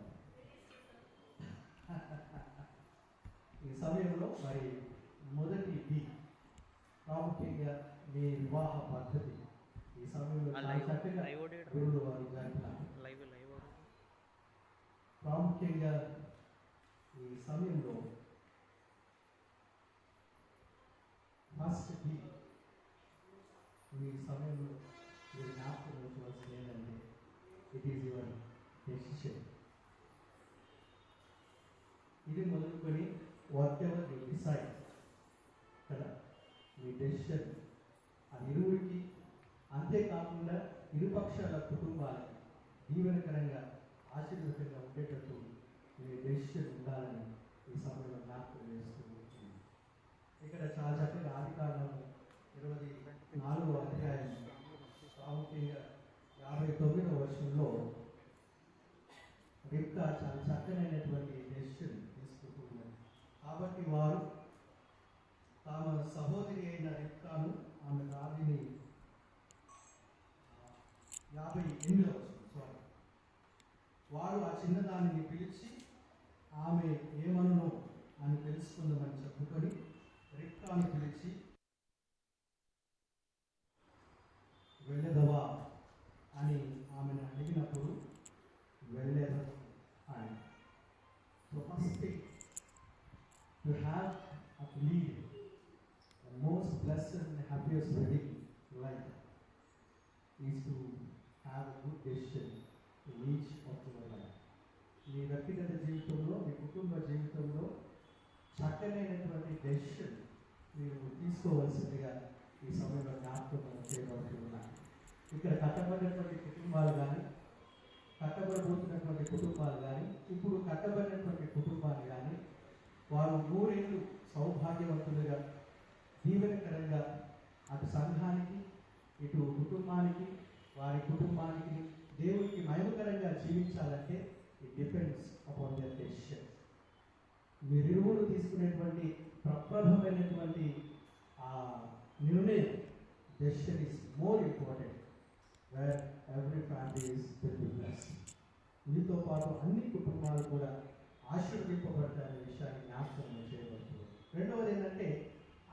ఈ సమయంలో మరి మొదటి D ప్రాముఖ్యంగా మీ వివాహ పద్ధతి ఈ సమయంలో చాలా చక్కగా దేవుడు వారు జరిపినారు. ప్రాముఖ్యంగా ఈ సమయంలో ఫస్ట్ డి ఈ సమయంలో మీరు జ్ఞాపకం ఉంచవలసింది ఏంటంటే ఇట్ ఈజ్ యువర్ డెసిషన్. ఇది మొదలుకొని వాట్ ఎవర్ యూ డిసైడ్ కదా, మీ డెసిషన్ అది ఇరువురికి, అంతేకాకుండా ఇరుపక్షాల కుటుంబాలకి దీవెనకరంగా ఆశీర్వదంగా ఉండేటట్టు మీ డెసిషన్ ఉండాలని ఈ సమయంలో జ్ఞాపకం చేస్తూ ఇక్కడ చాలా చక్కగా ఆదికాండం 24వ అధ్యాయం ప్రాముఖ్యంగా 59వ వచనంలో రిబ్కా చాలా చక్కనైనటువంటి డెసిషన్ తీసుకుంటున్నారు. కాబట్టి వారు తమ సహోదరి అయిన రిబ్కాను, ఆమె రాజుని 58వ వచనం వారు ఆ చిన్నదానిని పిలిచి ఆమె ఏమనును అని తెలుసుకుందామని చెప్పుకొని రిబ్కాను పిలిచి వెళ్ళదవా అని ఆమెను అడిగినప్పుడు వెళ్ళేదా అని. So first thing to have a lead the most blessed and happiest wedding life is to have a good decision in each of your life. మీ వ్యక్తిగత జీవితంలో, మీ కుటుంబ జీవితంలో చక్కనైనటువంటి డెసిషన్ మీరు తీసుకోవాల్సిందిగా ఈ సమయంలో జ్ఞాపకం చేయబడుతున్నాను. ఇక్కడ కట్టబడినటువంటి కుటుంబాలు కానీ, కట్టబడబోతున్నటువంటి కుటుంబాలు కానీ, ఇప్పుడు కట్టబడినటువంటి కుటుంబాలు కానీ వారు 3 ఏళ్ళు సౌభాగ్యవంతులుగా దీవెనకరంగా అటు సంఘానికి, ఇటు కుటుంబానికి, వారి కుటుంబానికి దేవునికి మహిమకరంగా జీవించాలంటే it depends upon their decision. మీరిరువురు తీసుకునేటువంటి ప్రప్రథమైనటువంటి ఆ నిర్ణయం decision is more important where every family is blessed. మీతో పాటు అన్ని కుటుంబాలు కూడా ఆశీర్వదింపబడతాయనే విషయాన్ని జ్ఞాపకం చేయబడుతుంది. రెండవది ఏంటంటే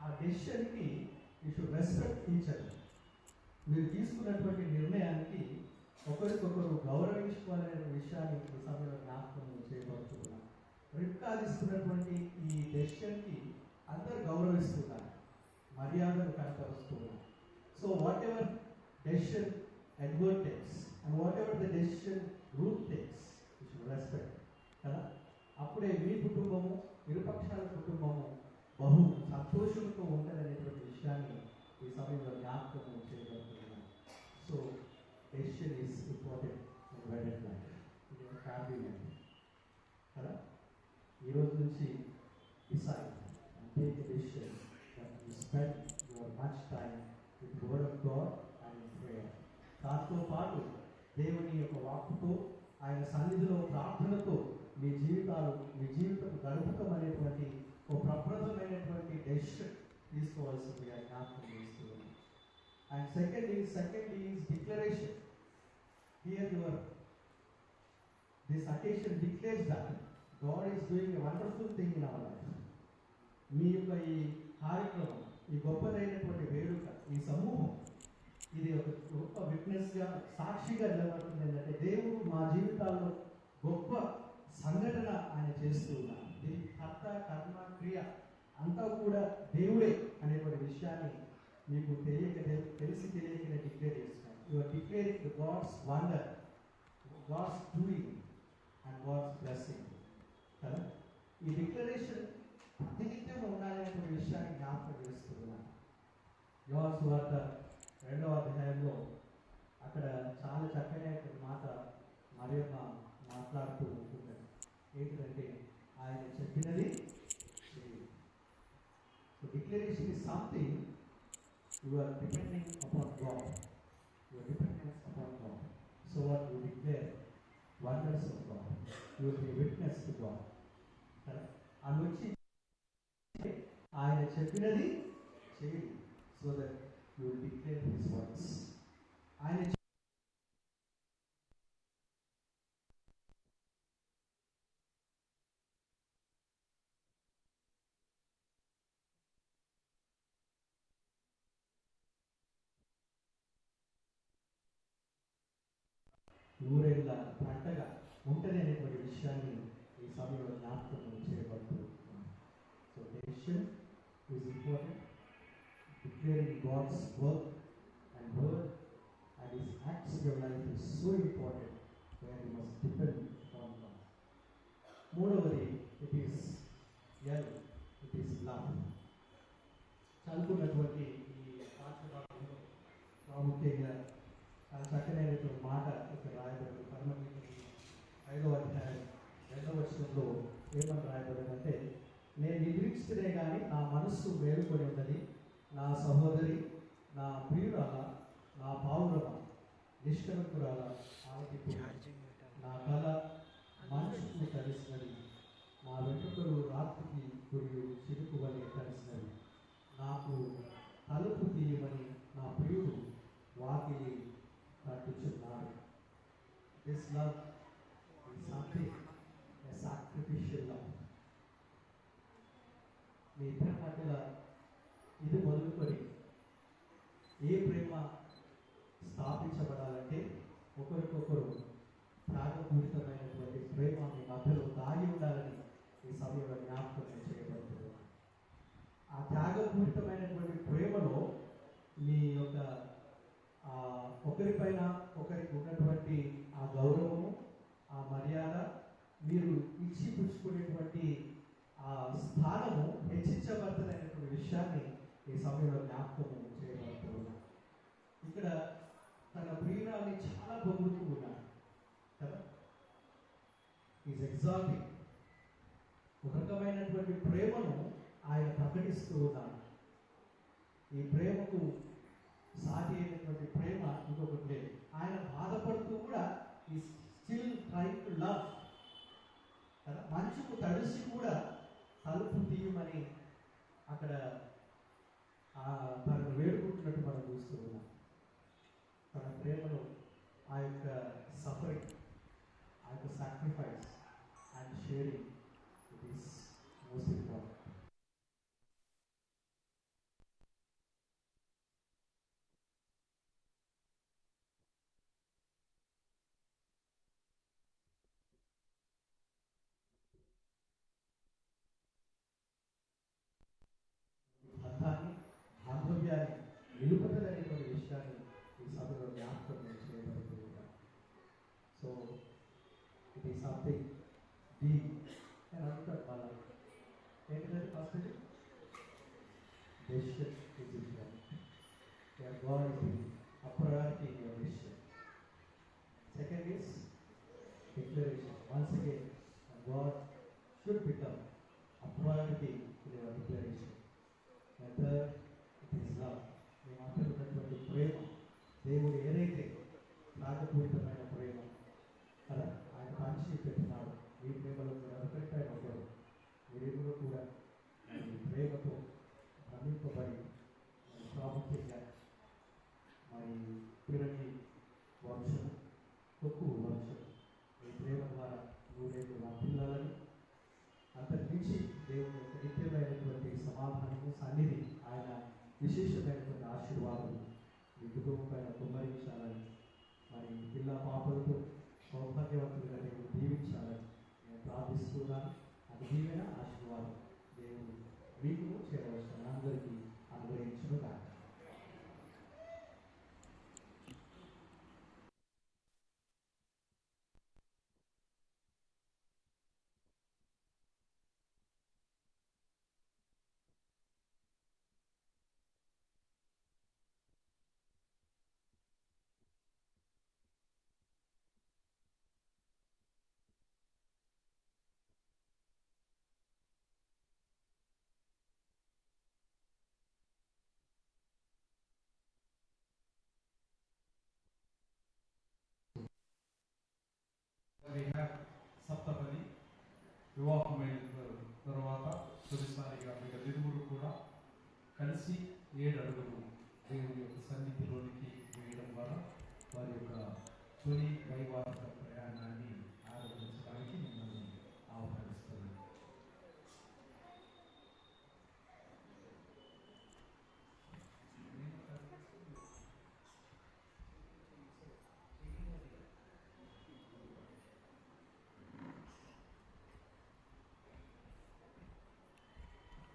ఆ డెసిషన్కి you should respect each other. మీరు తీసుకున్నటువంటి నిర్ణయానికి ఒకరికొకరు గౌరవించుకోవాలనే విషయాన్ని ఈ సమయంలో జ్ఞాపకం చేయబడుతున్నాను. రిబ్కా తీసుకున్నటువంటి ఈ డెసిషన్కి అందరు గౌరవిస్తున్నారు, మర్యాదను కనపరుస్తున్నారు. So whatever decision Edward takes and whatever the decision Ruth takes you should respect కదా. అప్పుడే మీ కుటుంబము, ఇరుపక్షాల కుటుంబము బహు సంతోషంతో ఉంటుందనేటువంటి విషయాన్ని ఈ సమయంలో జ్ఞాపకం చేయబడుతున్నాను. So decision is important in wedding life, ఇది ఒక ఫ్యామిలీ లైఫ్ కదా. ఈరోజు నుంచి decide and take a decision that you spend your much time with word of God and in prayer. దాంతో పాటు దేవుని యొక్క వాక్కుతో, ఆయన సన్నిధిలో ప్రార్థనతో మీ జీవితం గడుపుతాం అనేటువంటి ఒక ప్రప్రథమైనటువంటి డెసిషన్ తీసుకోవాల్సిందిగా జ్ఞాపకం చేస్తున్నాను. And second is declaration. Here your this occasion declares that God is doing a wonderful thing in our life. మీ యొక్క ఈ కార్యక్రమం, ఈ గొప్పదైనటువంటి వేడుక, ఈ సమూహం, ఇది ఒక గొప్ప విట్నెస్గా, సాక్షిగా నిలబడుతుంది. ఏంటంటే దేవుడు మా జీవితాల్లో గొప్ప సంఘటన ఆయన చేస్తూ ఉన్నారు. దీని కర్త, కర్మ, క్రియ అంతా కూడా దేవుడే అనేటువంటి విషయాన్ని మీకు తెలిసి తెలియకనే డిక్లేర్ చేస్తున్నాను. You are declaring the God's wonder, God's doing and God's blessing కదా. ఈ డిక్లరేషన్ ప్రతినిత్యం ఉండాలనేటువంటి విషయాన్ని జ్ఞాపకం చేస్తున్నాను. యోహాను సువార్త 2వ అధ్యాయంలో అక్కడ చాలా చక్కనైనటువంటి మాట మరియమ్మ మాట్లాడుతూ ఉంటుంది. ఏంటంటే ఆయన చెప్పినది చేయి. So declaration is something you are depending upon God, your dependence upon God. So what you declare wonders of God, you will be witness to God. అది వచ్చి ఆయన చెప్పినది చేయి. So that you will declare his words. ఆయన ఊరేళ్ళ పంటగా ఉంటుంది అనేటువంటి విషయాన్ని ఈ సమయంలో జ్ఞాపకం చేయబడుతుంది. So decision is important. Declaring God's work and word and his acts in your life is so important where you must depend on God. మూడవది ఇట్ ఈస్ లవ్. చదువుకున్నటువంటి ఈ పాఠశాలలో ప్రాముఖ్యంగా చాలా చక్కనైనటువంటి మాట ఇక్కడ రాయబడింది. పరమగీతం 5వ అధ్యాయం 2వ వచనంలో ఏమని రాయబడిందంటే, నేను నిద్రించితే కానీ నా మనస్సు మేలుకొని ఉన్నది, నా సహోదరి, నా ప్రియురాల, నా పావురమ, నిష్కలంకురాల ఆలకింపు, నా కళ మనసుకు కలిసినది, నా వెంట్రుకలు రాత్రికి గురియు చిరుకు వలె కలిసినది, నాకు తలుపు తీయమని నా ప్రియుడు వాకిలి తట్టుచున్నాడు. This love is something, a sacrificial love. మీ ఇద్దరి మధ్యలో ఇది మొదలుకొని ఏ ప్రేమ స్థాపించబడాలంటే ఒకరికొకరు త్యాగపూరితమైనటువంటి ప్రేమ మీ మధ్యలో దాగి ఉండాలని ఈ సమయంలో జ్ఞాపకం చేయబడుతుంది. ఆ త్యాగపూరితమైనటువంటి ప్రేమలో మీ యొక్క ఒకరిపైన ఒకరికి ఉన్నటువంటి ఆ గౌరవము, ఆ మర్యాద, మీరు ఇచ్చి పుచ్చుకునేటువంటి ఆ స్థానము హెచ్చించబడుతున్నటువంటి విషయాన్ని ఈ సమయంలో జ్ఞాపకం చేయబడుతున్నాను. ఇక్కడ తన ప్రియురాల్ని చాలా పొగుడుతూ ఉన్నాడు కదా. Is exalting. ఒక రకమైనటువంటి ప్రేమను ఆయన ప్రకటిస్తూ ఉన్నాడు. ఈ ప్రేమకు సాటి అయినటువంటి ప్రేమ ఇంకొకటి లేదు. ఆయన బాధపడుతూ కూడా ఈ స్టిల్ ట్రైంగ్ టు లవ్ కదా. మంచుకు తడిసి కూడా తలుపు తీయమని అక్కడ తనను వేడుకుంటున్నట్టు మనం చూస్తూ ఉన్నాం. తన ప్రేమలో ఆ యొక్క సఫరింగ్, ఆ యొక్క sacrifice and sharing, it is most important. అర్థాన్ని, బాంధవ్యాన్ని నిలుపుదలనేటువంటి విషయాన్ని ఈ సభలో జ్ఞాపకం చేయబడుతున్నాను. So it is something deep. నేను అనుకుంటాను మళ్ళీ ఏంటంటే first decision is important. God is a priority in your decision. Second is declaration. Once again, God should become a priority in your declaration. And third, it is love. మీ మాటలు ఉన్నటువంటి ప్రేమ, దేవుడు ఏదైతే త్యాగపూరితమైన ప్రేమ కదా ఆయన పంచి పెట్టినాడు. ఈ ప్రేమలో మీరు ఎవరికైనా ఒకరు మీరెవరూ కూడా ఈ ప్రేమతో భ్రమింపబడి ప్రాముఖ్యంగా మరి పిరని వర్షం, తక్కువ వర్షం ఈ ప్రేమ ద్వారా దేవుని యొక్క నిత్యమైనటువంటి సమాధానము సన్నిధి, ఆయన విశేషమైనటువంటి ఆశీర్వాదం మీ కుటుంబం పైన కుమ్మరించాలని, మరి పిల్ల పాపలతో సౌభాగ్యవంతులుగా దేవుడు దీవించాలని నేను ప్రార్థిస్తున్నాను. అది దీవెన ఆశీర్వాదం దేవుడు మీకు చేరవలసిన అందరికీ అనుగ్రహించును కాక. We have సప్తపది వివాహమైన తర్వాత తొలిసారిగా మీకు ఇరువురు కూడా కలిసి 7 అడుగులు దేవుని యొక్క సన్నిధిలోనికి వేయడం ద్వారా వారి యొక్క తొలి వైవాహిక ప్రయాణాన్ని ఆరంభించడానికి మిమ్మల్ని ఆహ్వానిస్తున్నాను.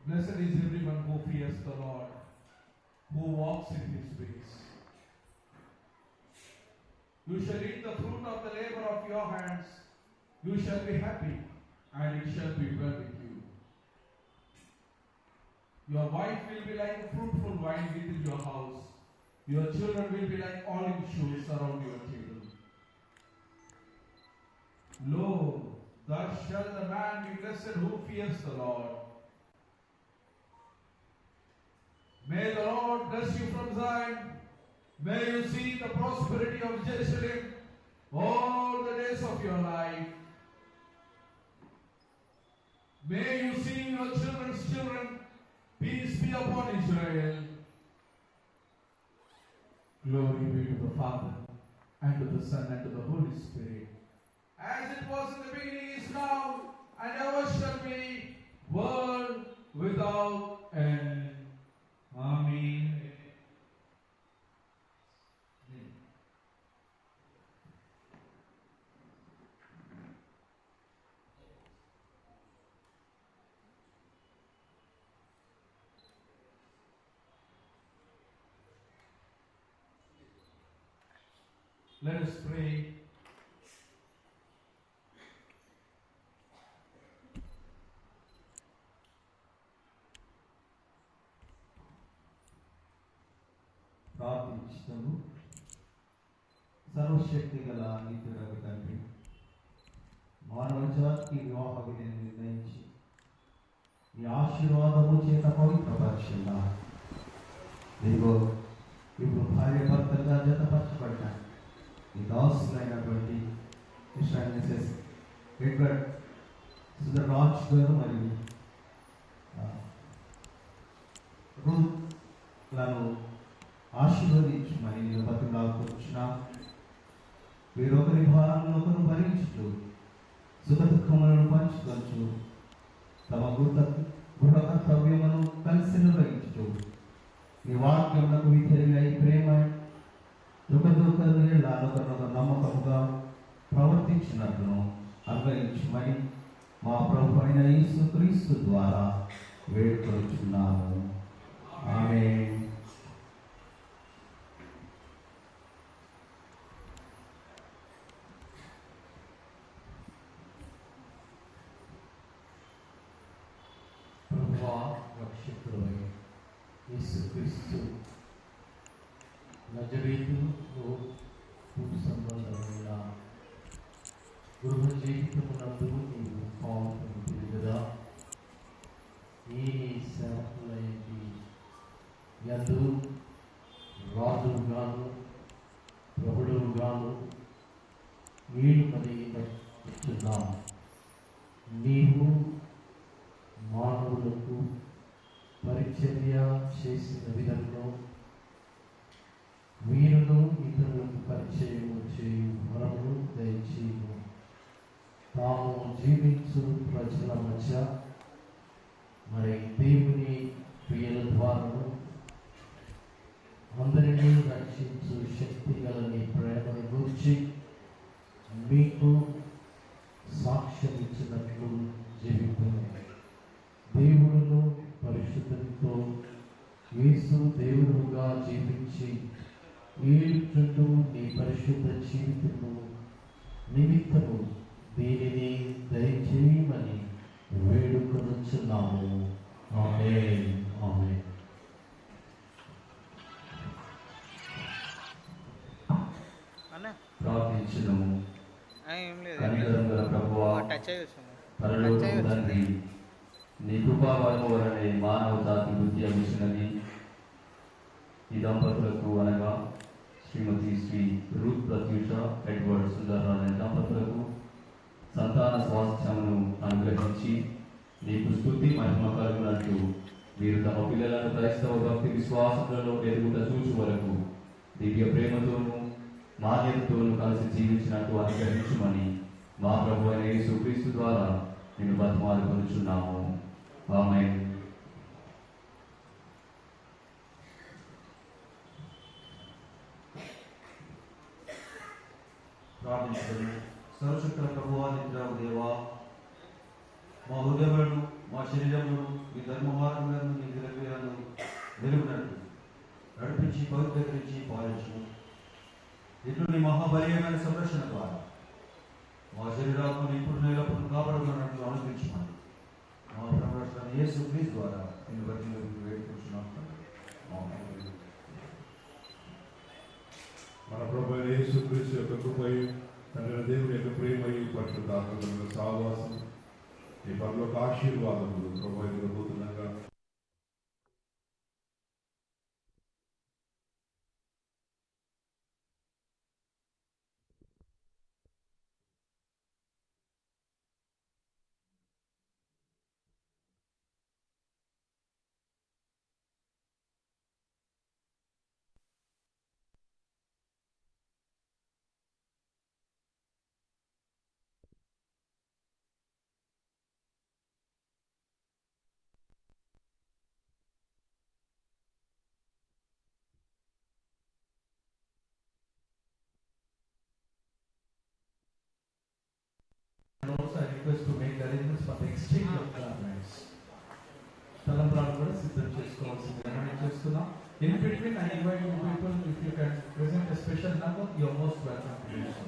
Blessed is everyone who fears the Lord, who walks in his ways. You shall eat the fruit of the labor of your hands. You shall be happy, and it shall be well with you. Your wife will be like a fruitful vine within your house. Your children will be like olive shoots around your table. Lo, thus shall the man be blessed who fears the Lord. May the Lord bless you from Zion. May you see the prosperity of Jerusalem all the days of your life. May you see your children's children. Peace be upon Israel. Glory be to the Father, and to the Son, and to the Holy Spirit. As it was in the beginning, is now, and ever shall be, world without end. Amen. Let us pray. ప్రార్థించుతాము. సర్వశక్తి గల నిత్యుడగు తండ్రి, మానవ జాతికి వివాహ విధిని నిర్ణయించి ఈ ఆశీర్వాదము చేత పవిత్రపరచున్నా. ఇదిగో ఇప్పుడు భార్య భర్తలుగా జతపరచబడ్డ ఈ దాసులైనటువంటి మిస్టర్ ఎడ్వర్డ్ సుధరాజ్ గారు మరియు రూత్లను ఆశీర్వదించమని నేను బతిలాడుకుంటున్నా. వీరొకరి భారంలో ఒకరు భరించుతూ సుఖ దుఃఖములను పంచుకొచ్చు తమ గృహ కర్తవ్యమును కలిసి నిర్వహించుతూ ఈ వాక్యములకు విధేయులై ప్రేమ ఒకరినొకరు నమ్మకముగా ప్రవర్తించినట్లును అనుగ్రహించమని మా ప్రభు అయిన యేసుక్రీస్తు ద్వారా వేడుకొనుచున్నాము. ఆమేన్. ప్రభువా, రక్షకుడైన యేసుక్రీస్తు నజరేతులో పుట్టు సంబంధమైన గృహ జీవితమునందు నీవు పాల్గొంటుంది కదా. ఈ సేవకులకి ఎందు రాజుగాను ప్రభుడుగాను నీళ్ళు మరి ఇస్తున్నాము. నీవు మానవులకు పరిచర్య చేసిన విధంలో వీరును ఇతరులకు పరిచయం చేయు వరమును దయచేయము. తాము జీవించు ప్రజల మధ్య మీకు సాక్ష్యం ఇచ్చినట్లు జీవితున్నాను. దేవుడును పరిశుద్ధులతో యేసు దేవుడుగా జీవించి ఏడుచుంటూ నీ పరిశుద్ధ జీవితము నిమిత్తము దీనిని దయచేయమని వేడుకొనుచున్నాము. ఆమేన్. ఆమేన్. ప్రార్థించుదాము. ఏం లేదు కనికరం గల ప్రభువా, టచ్ అయ్యొచ్చు. పరలోకపు తండ్రి, నీ కృపావరము వలనే మానవ జాతి వృద్ధి అందించినది. ఈ దంపతులకు అనగా శ్రీమతి శ్రీ రూత్ ప్రత్యూష ఎడ్వర్డ్ సుందరరాజు దంపతులకు సంతాన స్వాస్థ్యమును అనుగ్రహించి నీకు స్తుతి మహిమ కలుగునట్లు మీరు తమ పిల్లలను క్రైస్తవ భక్తి విశ్వాసములలో ఎదుగుట చూచు వరకు దివ్య ప్రేమతోనూ మాన్యతతోనూ కలిసి జీవించినట్టు అనుగ్రహించుమని మా ప్రభు అయిన యేసుక్రీస్తు ద్వారా నేను బతిమాలుకొనుచున్నాము. ఆమేన్. ప్రార్థించండి. సర్వశక్తుల ప్రభువా, నిద్రావు దేవా, మా హృదయములను మా శరీరములను మీ ధర్మ మార్గములను మీ దివ్యలను వెలుగునట్టు నడిపించి పవిత్రీకరించి పాలించు. ఇట్లు నీ మహాబలీయమైన సంరక్షణ ద్వారా మా శరీరాత్మను ఇప్పుడు నేలప్పుడు కాపాడుకున్నట్లు అనుగ్రహించమని మా ప్రవక్త యేసు క్రీస్తు ద్వారా నేను బట్టి వేడుకుంటున్నాను. మన ప్రభు అయిన యేసుక్రీస్తు యొక్క కృపయు తండ్రి దేవుని యొక్క ప్రేమయు పరిశుద్ధాత్మల సహవాసం ఈ పరలోక ఆశీర్వాదములు ప్రభు ఎదురబోతుండగా And also I request to make arrangements for the exchange of garments. తలంబ్రాలు కూడా సిద్ధం చేసుకోవాల్సిందిగా మనం చేస్తున్నాం. In between I invite you people, if you can present a special number, you are most welcome to do so.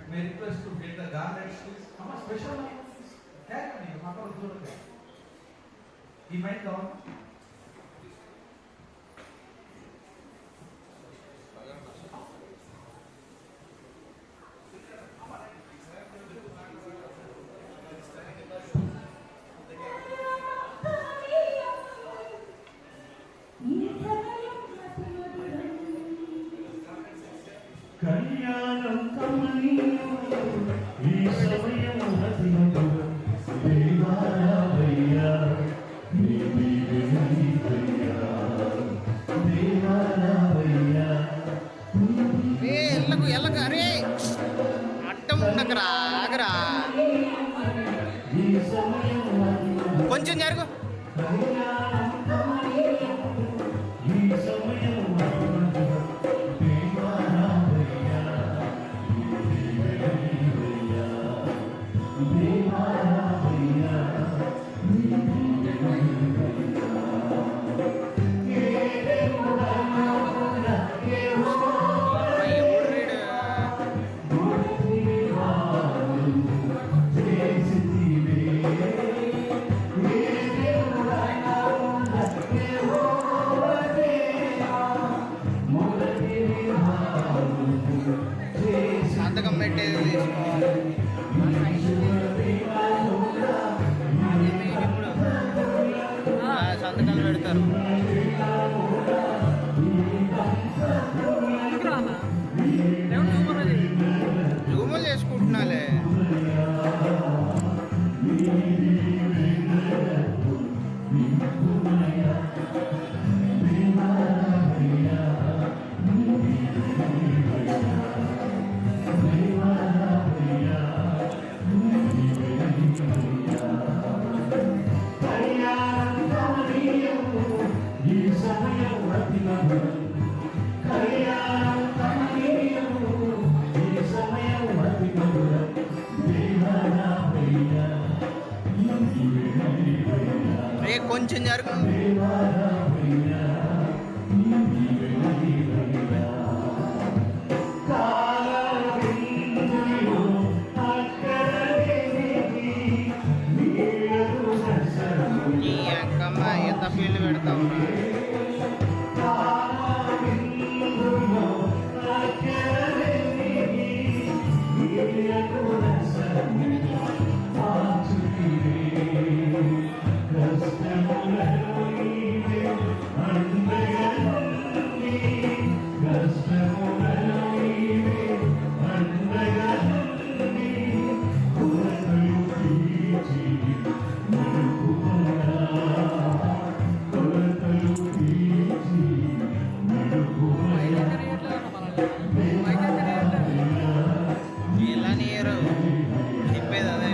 May request to get the garments, please. Come on, special number, please. Carry on, you have to do it. He might go. కళ్యాణం కమనీయం ఈ సమయం అతి మధురం దేవాలయ నీ దీవెన సంతకాలు పెడతారు. జూములు చేసుకుంటున్నాలే. కొంచెం జరుగు. ఈ అక్కమ్మ ఎంత ఫీల్డ్ పెడతావు. ఎలా నీరు చెప్పేది అదే.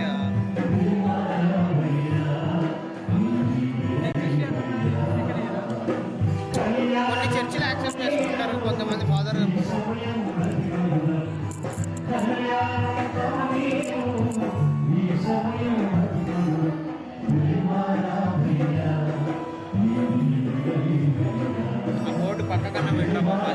కొన్ని చర్చిలు యాక్సెప్ట్ చేసుకుంటారు, కొంతమంది ఫాదర్. ఆ బోర్డు పక్కకన్నా పెట్టరా బాబా.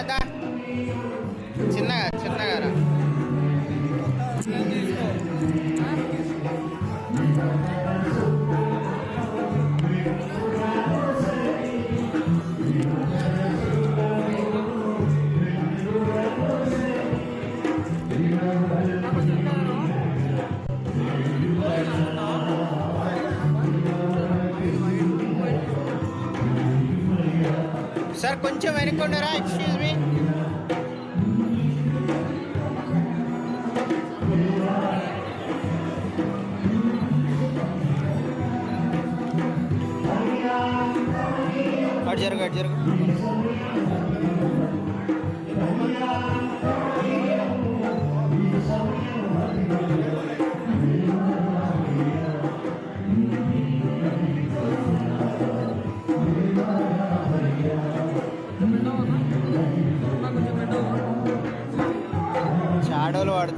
దా చిన్నగా చిన్నగా రా. సార్ కొంచెం వెనుకొండరా. Excuse me. అటు జరుగు అటు జరుగు. షాడోలు వాడు.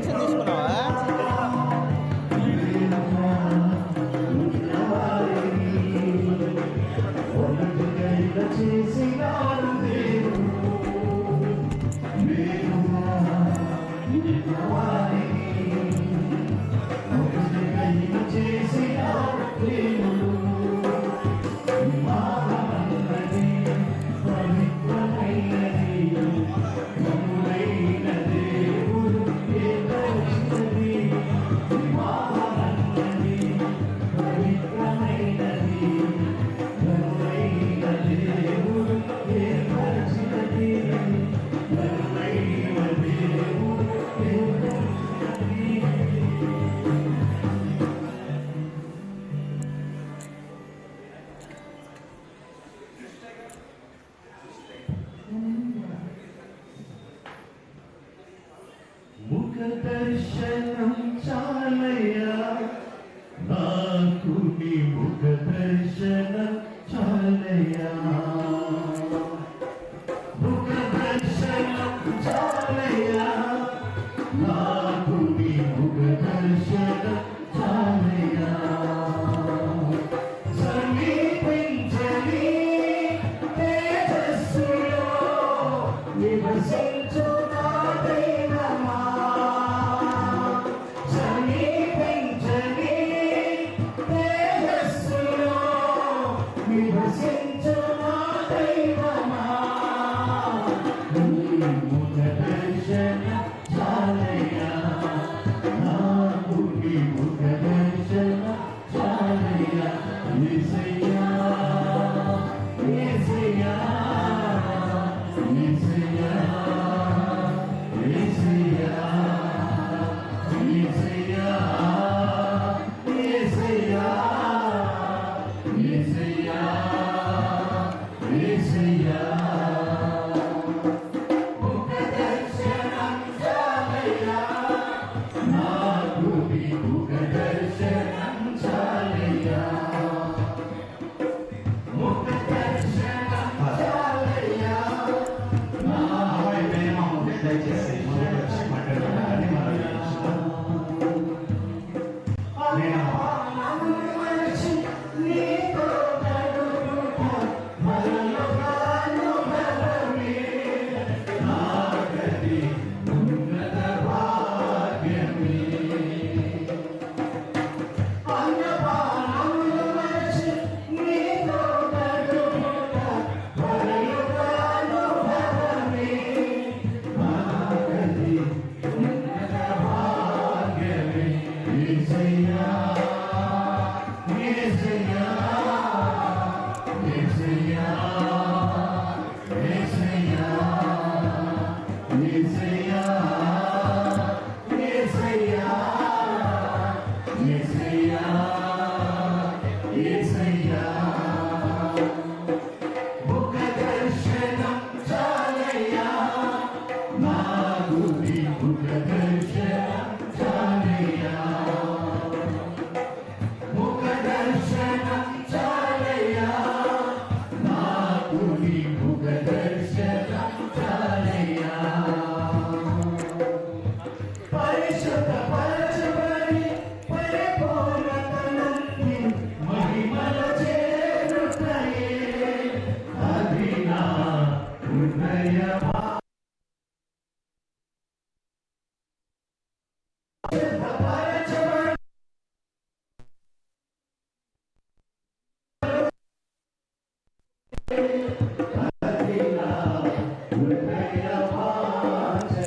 పెన్షన్ తీసుకున్నావా? ముఖ దర్శనం చాలయ్యా నాకు నీ ముఖ దర్శనం చాలయ్యా ముఖ దర్శనం చాలయ్యా నాకు నీ ముఖ దర్శనం చాలయ్యా సమీపించని తేజస్సులో నివసించు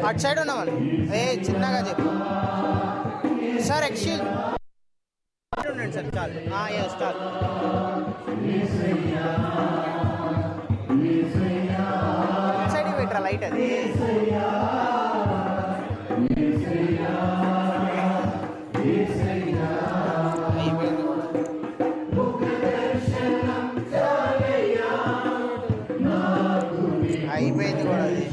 అటు సైడ్ ఉన్నామని చిన్నగా చెప్పు సార్. ఎక్స్క్యూజ్ ఉండండి సార్. చాలు ఎస్ చాలు. సైడ్ పెట్టరా లైట్ అది. అయిపోయింది కూడా అది.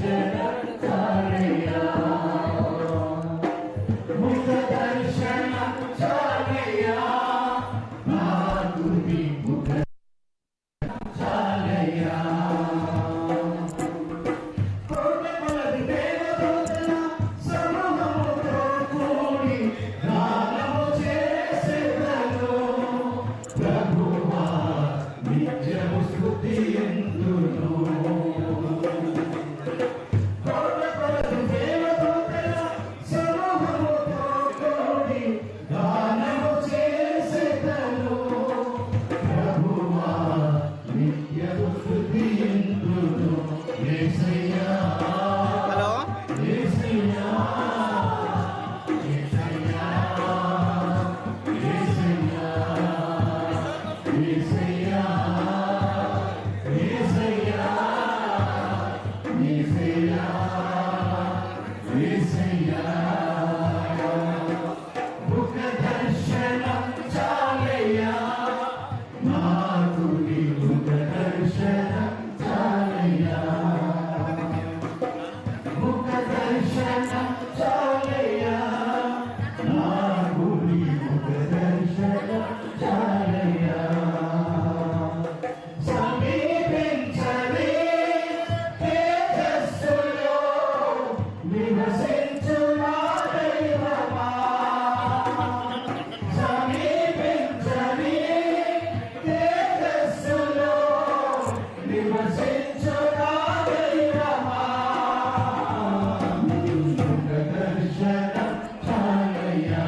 యేసయ్యా యేసయ్యా ముఖ దర్శనం చాలయ్యా నాకు నీ ముఖ దర్శనం చాలయ్యా ముఖ దర్శనం చాలయ్యా నాకు నీ ముఖ దర్శనం చాలయ్యా సమీపించని తేజస్సులో నివసించు నా దైవమా సమీపించని తేజస్సులో నివసించు నా దైవమా ముఖ దర్శనం చాలయ్యా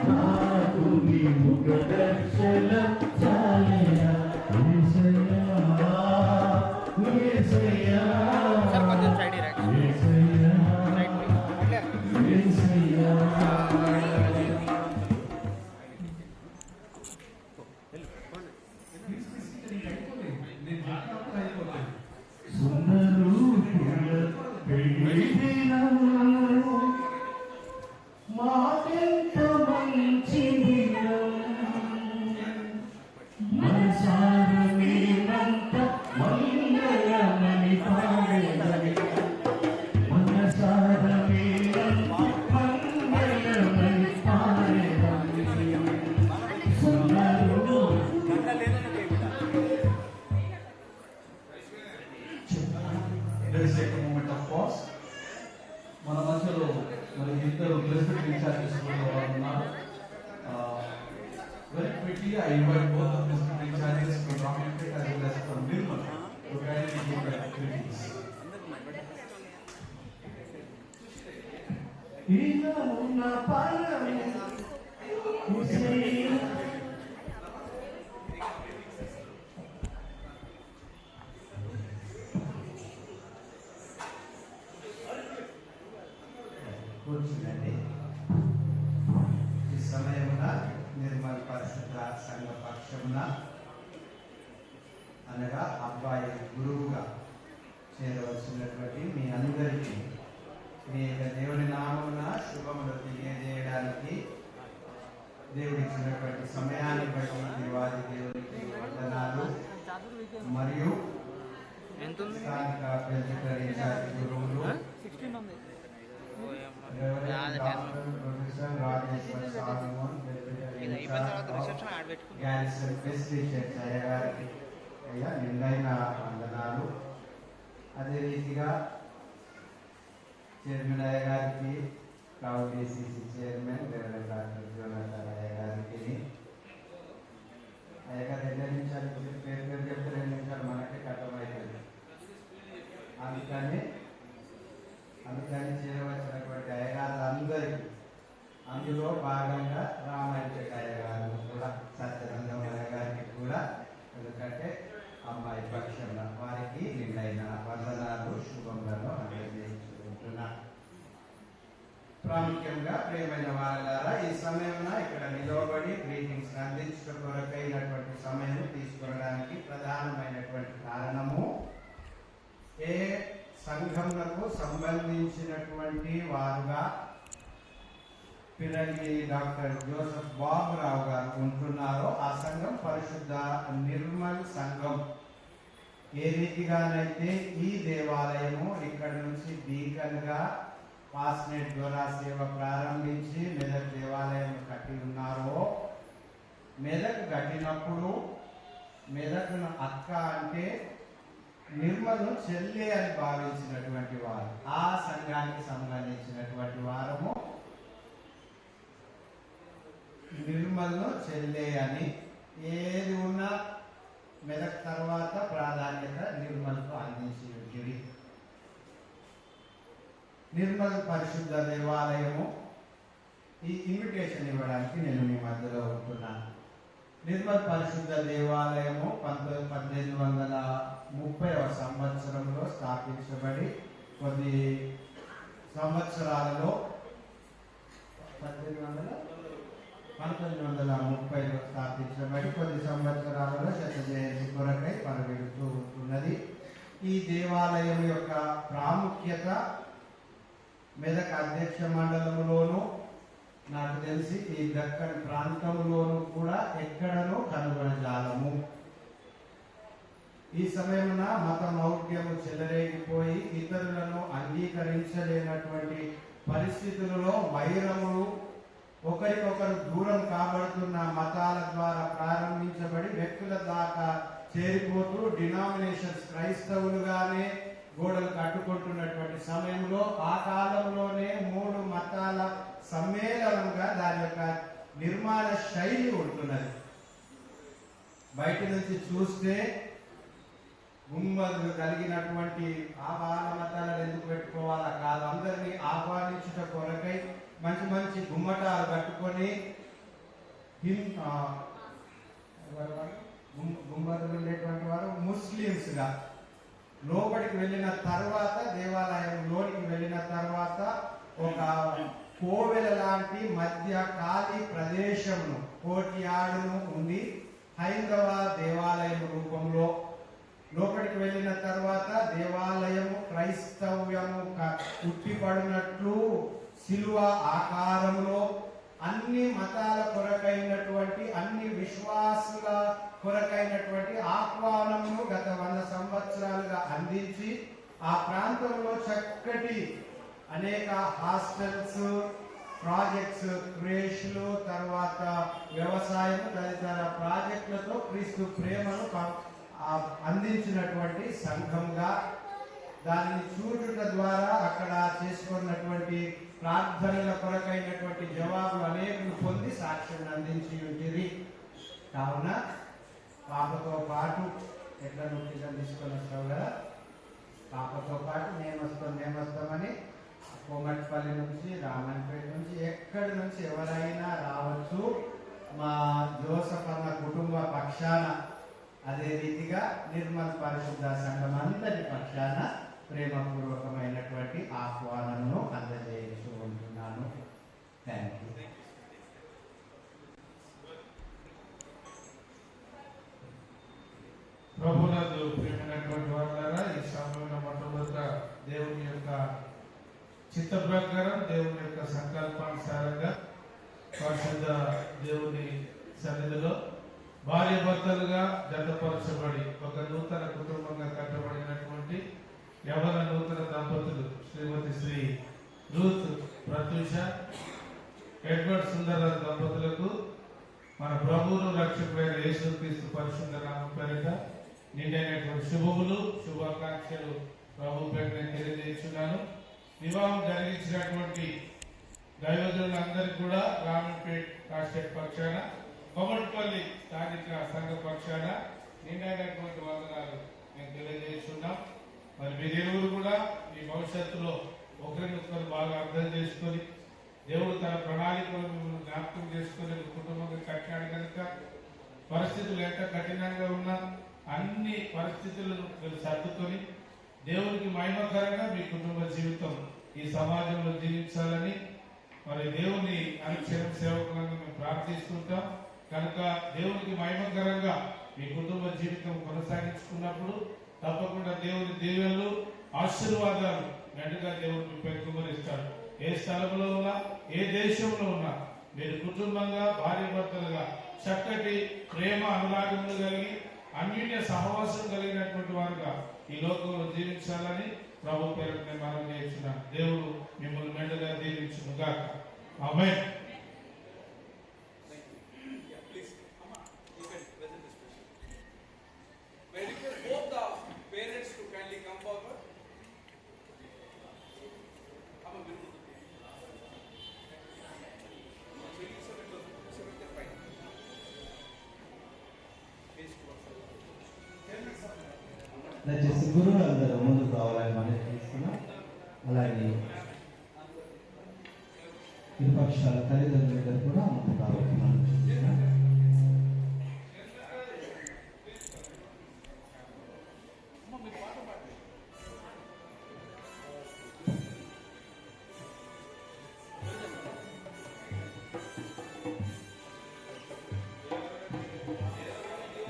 నాకు నీ ముఖ దర్శనం చాలయ్యా యేసయ్యా యేసయ్యా సార్ కొంచెం సైడ్ రైట్ యేసయ్యా రైట్ యేసయ్యా సుందరూపుల పెళ్ళిదినము మాకెంత మంచి దినం మనసార మేమంత మంగళమని పాడేదని మనసార మేమంత మంగళమని పాడేదని సుందరూ Let's take a moment of pause. మన మధ్యలో మరి ఇద్దరు ప్రెసిడెంట్ ఇన్ఛార్జెస్ ఉన్నారు. Very quickly, I invite both the president incharges from Ramanpet as well as from Nirmal to kindly give their greetings. ఇలా ఉన్న పాలన యేసయ్యా కూర్చుండండి. ఈ సమయమున నిర్మల్ పరిశుద్ధ సంఘ పక్షమున అనగా అబ్బాయి గురువుగా చేరవలసినటువంటి మీ అందరికీ మీ యొక్క దేవుని నామమున శుభములు తెలియజేయడానికి దేవుడిచ్చినటువంటి సమయాన్ని బట్టి దేవాది దేవునికి వందనాలు మరియు స్థానిక ప్రెసిడెంట్ ఇన్ఛార్జ్ గురువులు professor Rajeshwara Salmon garrison Wesley church అయ్య గారికి అయ్యా నిండైన వందనాలు. అదే రీతిగా చైర్మన్ అయ్య గారికి cloud DCC chairman reverend doctor Jonathan అయ్య గారికి అయ్య గారు 2 నిమిషాలు పేరు పేరు చెప్తే 2 నిమిషాలు మనకే కట్టమైపోయింది. అందుకని చేరవలసినటువంటి అయ్యగారులందరికీ అందులో భాగంగా రామాయణ అయ్యగారు కూడా సత్యనందం అయ్య గారికి కూడా ఎందుకంటే అమ్మాయి పక్షంలో వారికి నిండైన వందనాలు శుభములను అందజేసుకుంటున్నా. ప్రాముఖ్యంగా ప్రియమైన వారలారా ఈ సమయమున ఇక్కడ నిలవబడి గ్రీటింగ్స్ అందించడం కొరకైనటువంటి సమయం తీసుకోవడానికి ప్రధానమైనటువంటి కారణము ఏ సంఘములకు సంబంధించినటువంటి వారుగా పిరలి డాక్టర్ జోసెఫ్ బాబురావు గారు ఉంటున్నారో ఆ సంఘం పరిశుద్ధ నిర్మల్ సంఘం. ఏ రీతిగానైతే ఈ దేవాలయము ఇక్కడ నుంచి బీకన్గా పాస్నేట్ ద్వారా సేవ ప్రారంభించి మెదక్ దేవాలయం కట్టి ఉన్నారో మెదక్ కట్టినప్పుడు మెదక్ను అక్క అంటే నిర్మల్ను చెల్లి అని భావించినటువంటి వారు ఆ సంఘానికి సంబంధించినటువంటి వారము నిర్మల్ను చెల్లె అని ఏది ఉన్నా మెదక్ తర్వాత ప్రాధాన్యత నిర్మల్కు అందించి నిర్మల్ పరిశుద్ధ దేవాలయము ఈ ఇన్విటేషన్ ఇవ్వడానికి నేను మీ మధ్యలో ఉంటున్నాను. నిర్మల్ పరిశుద్ధ దేవాలయము 1830వ సంవత్సరంలో స్థాపించబడి కొద్ది సంవత్సరాలలో 1930లో స్థాపించబడి కొద్ది సంవత్సరాలలో శత జయంతి కొరకై పరిగెడుతూ ఉంటున్నది. ఈ దేవాలయం యొక్క ప్రాముఖ్యత మెదక్ అధ్యక్ష మండలంలోనూ నాకు తెలిసి ఈ దక్కన్ ప్రాంతంలోనూ కూడా ఎక్కడనో కనుగొనజాలము. ఈ సమయమున మత మౌఢ్యము చెలరేగిపోయి ఇతరులను అంగీకరించలేనటువంటి పరిస్థితులలో వైరములు, ఒకరికొకరు దూరం కాబడుతున్న మతాల ద్వారా ప్రారంభించబడి వ్యక్తుల దాకా చేరిపోతూ డినామినేషన్స్ క్రైస్తవులుగానే గోడలు కట్టుకుంటున్నటువంటి సమయంలో ఆ కాలంలోనే 3 మతాల సమ్మేళనంగా దాని యొక్క నిర్మాణ శైలి ఉంటున్నది. బయట నుంచి చూస్తే గుమ్మలు కలిగినటువంటి ఆహ్వాన మతాలను ఎందుకు పెట్టుకోవాలా కాదు, అందరినీ ఆహ్వానించుట కొరకై మంచి మంచి గుమ్మటాలు కట్టుకొని గుమ్మతులు ఉండేటువంటి వారు ముస్లిమ్స్ గా లోపలికి వెళ్ళిన తర్వాత, దేవాలయం లోనికి వెళ్ళిన తర్వాత ఒక కోవెల లాంటి మధ్య ఖాళీ ప్రదేశమును, కోటియాడును ఉంది హైందవ దేవాలయం రూపంలో. లోపలికి వెళ్ళిన తర్వాత దేవాలయము క్రైస్తవ్యము ఉట్టిపడినట్లు శిలువ ఆకారంలో అన్ని మతాల కొరకైనటువంటి, అన్ని విశ్వాసుల కొరకైనటువంటి ఆహ్వానమును గత 100 సంవత్సరాలుగా అందించి ఆ ప్రాంతంలో చక్కటి అనేక హాస్టల్స్, ప్రాజెక్ట్స్, క్రేష్లు, తర్వాత వ్యవసాయం తదితర ప్రాజెక్టులతో క్రీస్తు ప్రేమను అందించినటువంటి సంఘంగా దానిని చూడుట ద్వారా అక్కడ చేసుకున్నటువంటి ప్రార్థనల కొరకైనటువంటి జవాబులు అనేకులు పొంది సాక్ష్యం అందించి ఉంటుంది. కావున పాపతో పాటు ఎట్లా నొట్టిగా తీసుకొని వస్తావు కదా, పాపతో పాటు మేమొస్తామని కోమటిపల్లి నుంచి, రామన్పేట నుంచి, ఎక్కడి నుంచి ఎవరైనా రావచ్చు. మా జోసఫ్ అన్న కుటుంబ పక్షాన, అదే రీతిగా నిర్మల్ పరిశుద్ధ సంఘం అందరి పక్షాన ప్రేమపూర్వకమైనటువంటి ఆహ్వానమును అందజేస్తూ ఉంటున్నాను. Thank you. ప్రభునందు ప్రియమైనటువంటి వారులారా, ఈ సమయంలో మొట్టమొదట దేవుని యొక్క చిత్త ప్రకారం, దేవుని యొక్క సంకల్పానుసారంగా పరిశుద్ధ దేవుని సన్నిధిలో భార్య భర్తలుగా జతపరచబడి ఒక నూతన కుటుంబంగా కట్టబడినటువంటి యవన నూతన దంపతులు శ్రీమతి శ్రీ రూత్ ప్రత్యూష, ఎడ్వర్డ్ సుందర దంపతులకు మన ప్రభువును రక్షకుడైన యేసుక్రీస్తు పరిశుద్ధ నామం పేరిట నిండైనటువంటి శుభములు, శుభాకాంక్షలు ప్రభు పేరిట తెలియజేస్తున్నాను. వివాహం జరిగించినటువంటి దైవజనులందరికీ కూడా రామన్పేట్ కాస్టేట్ పక్షాన, కోమటిపల్లి స్థానిక సంఘ పక్షాన నిండైనటువంటి వందనాలు మేము తెలియజేస్తున్నాం. మరి మీరెవరు కూడా మీ భవిష్యత్తులో ఒకరినొకరు బాగా అర్థం చేసుకొని దేవుడు తన ప్రణాళికలు మిమ్మల్ని జ్ఞాపకం చేసుకుని కుటుంబంగా కట్టినాడు కనుక పరిస్థితులు ఎంత కఠినంగా ఉన్నా అన్ని పరిస్థితులను మీరు సర్దుకొని దేవునికి మహిమకరంగా మీ కుటుంబ జీవితం ఈ సమాజంలో జీవించాలని మరి దేవుని అనుక్షణం సేవకులను మేము ప్రార్థిస్తుంటాం. కనుక దేవునికి మహిమకరంగా మీ కుటుంబ జీవితం కొనసాగించుకున్నప్పుడు తప్పకుండా దేవుని దీవెనలు, ఆశీర్వాదాలు మెండుగా దేవుడు మీపై కుమరిస్తాడు. ఏ స్థలంలో ఉన్నా, ఏ దేశంలో ఉన్నా మీరు కుటుంబంగా, భార్య భర్తలుగా చక్కటి ప్రేమ అనురాగములు కలిగి అన్యోన్య సహవాసం కలిగినటువంటి వారుగా ఈ లోకంలో జీవించాలని ప్రభు పేరు నేను మనం చేస్తున్నాం. దేవుడు మిమ్మల్ని మెండుగా దీవించును గాక. ఆమేన్. దయచేసి గురువులు అందరూ ముందుకు రావాలని మనం తీసుకున్నాం. అలాగే ఇరుపక్షాల తల్లిదండ్రులందరూ కూడా ముందుకు రావాలని మనం చూస్తున్నాం.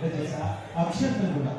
దయచేసి అక్షంతలు కూడా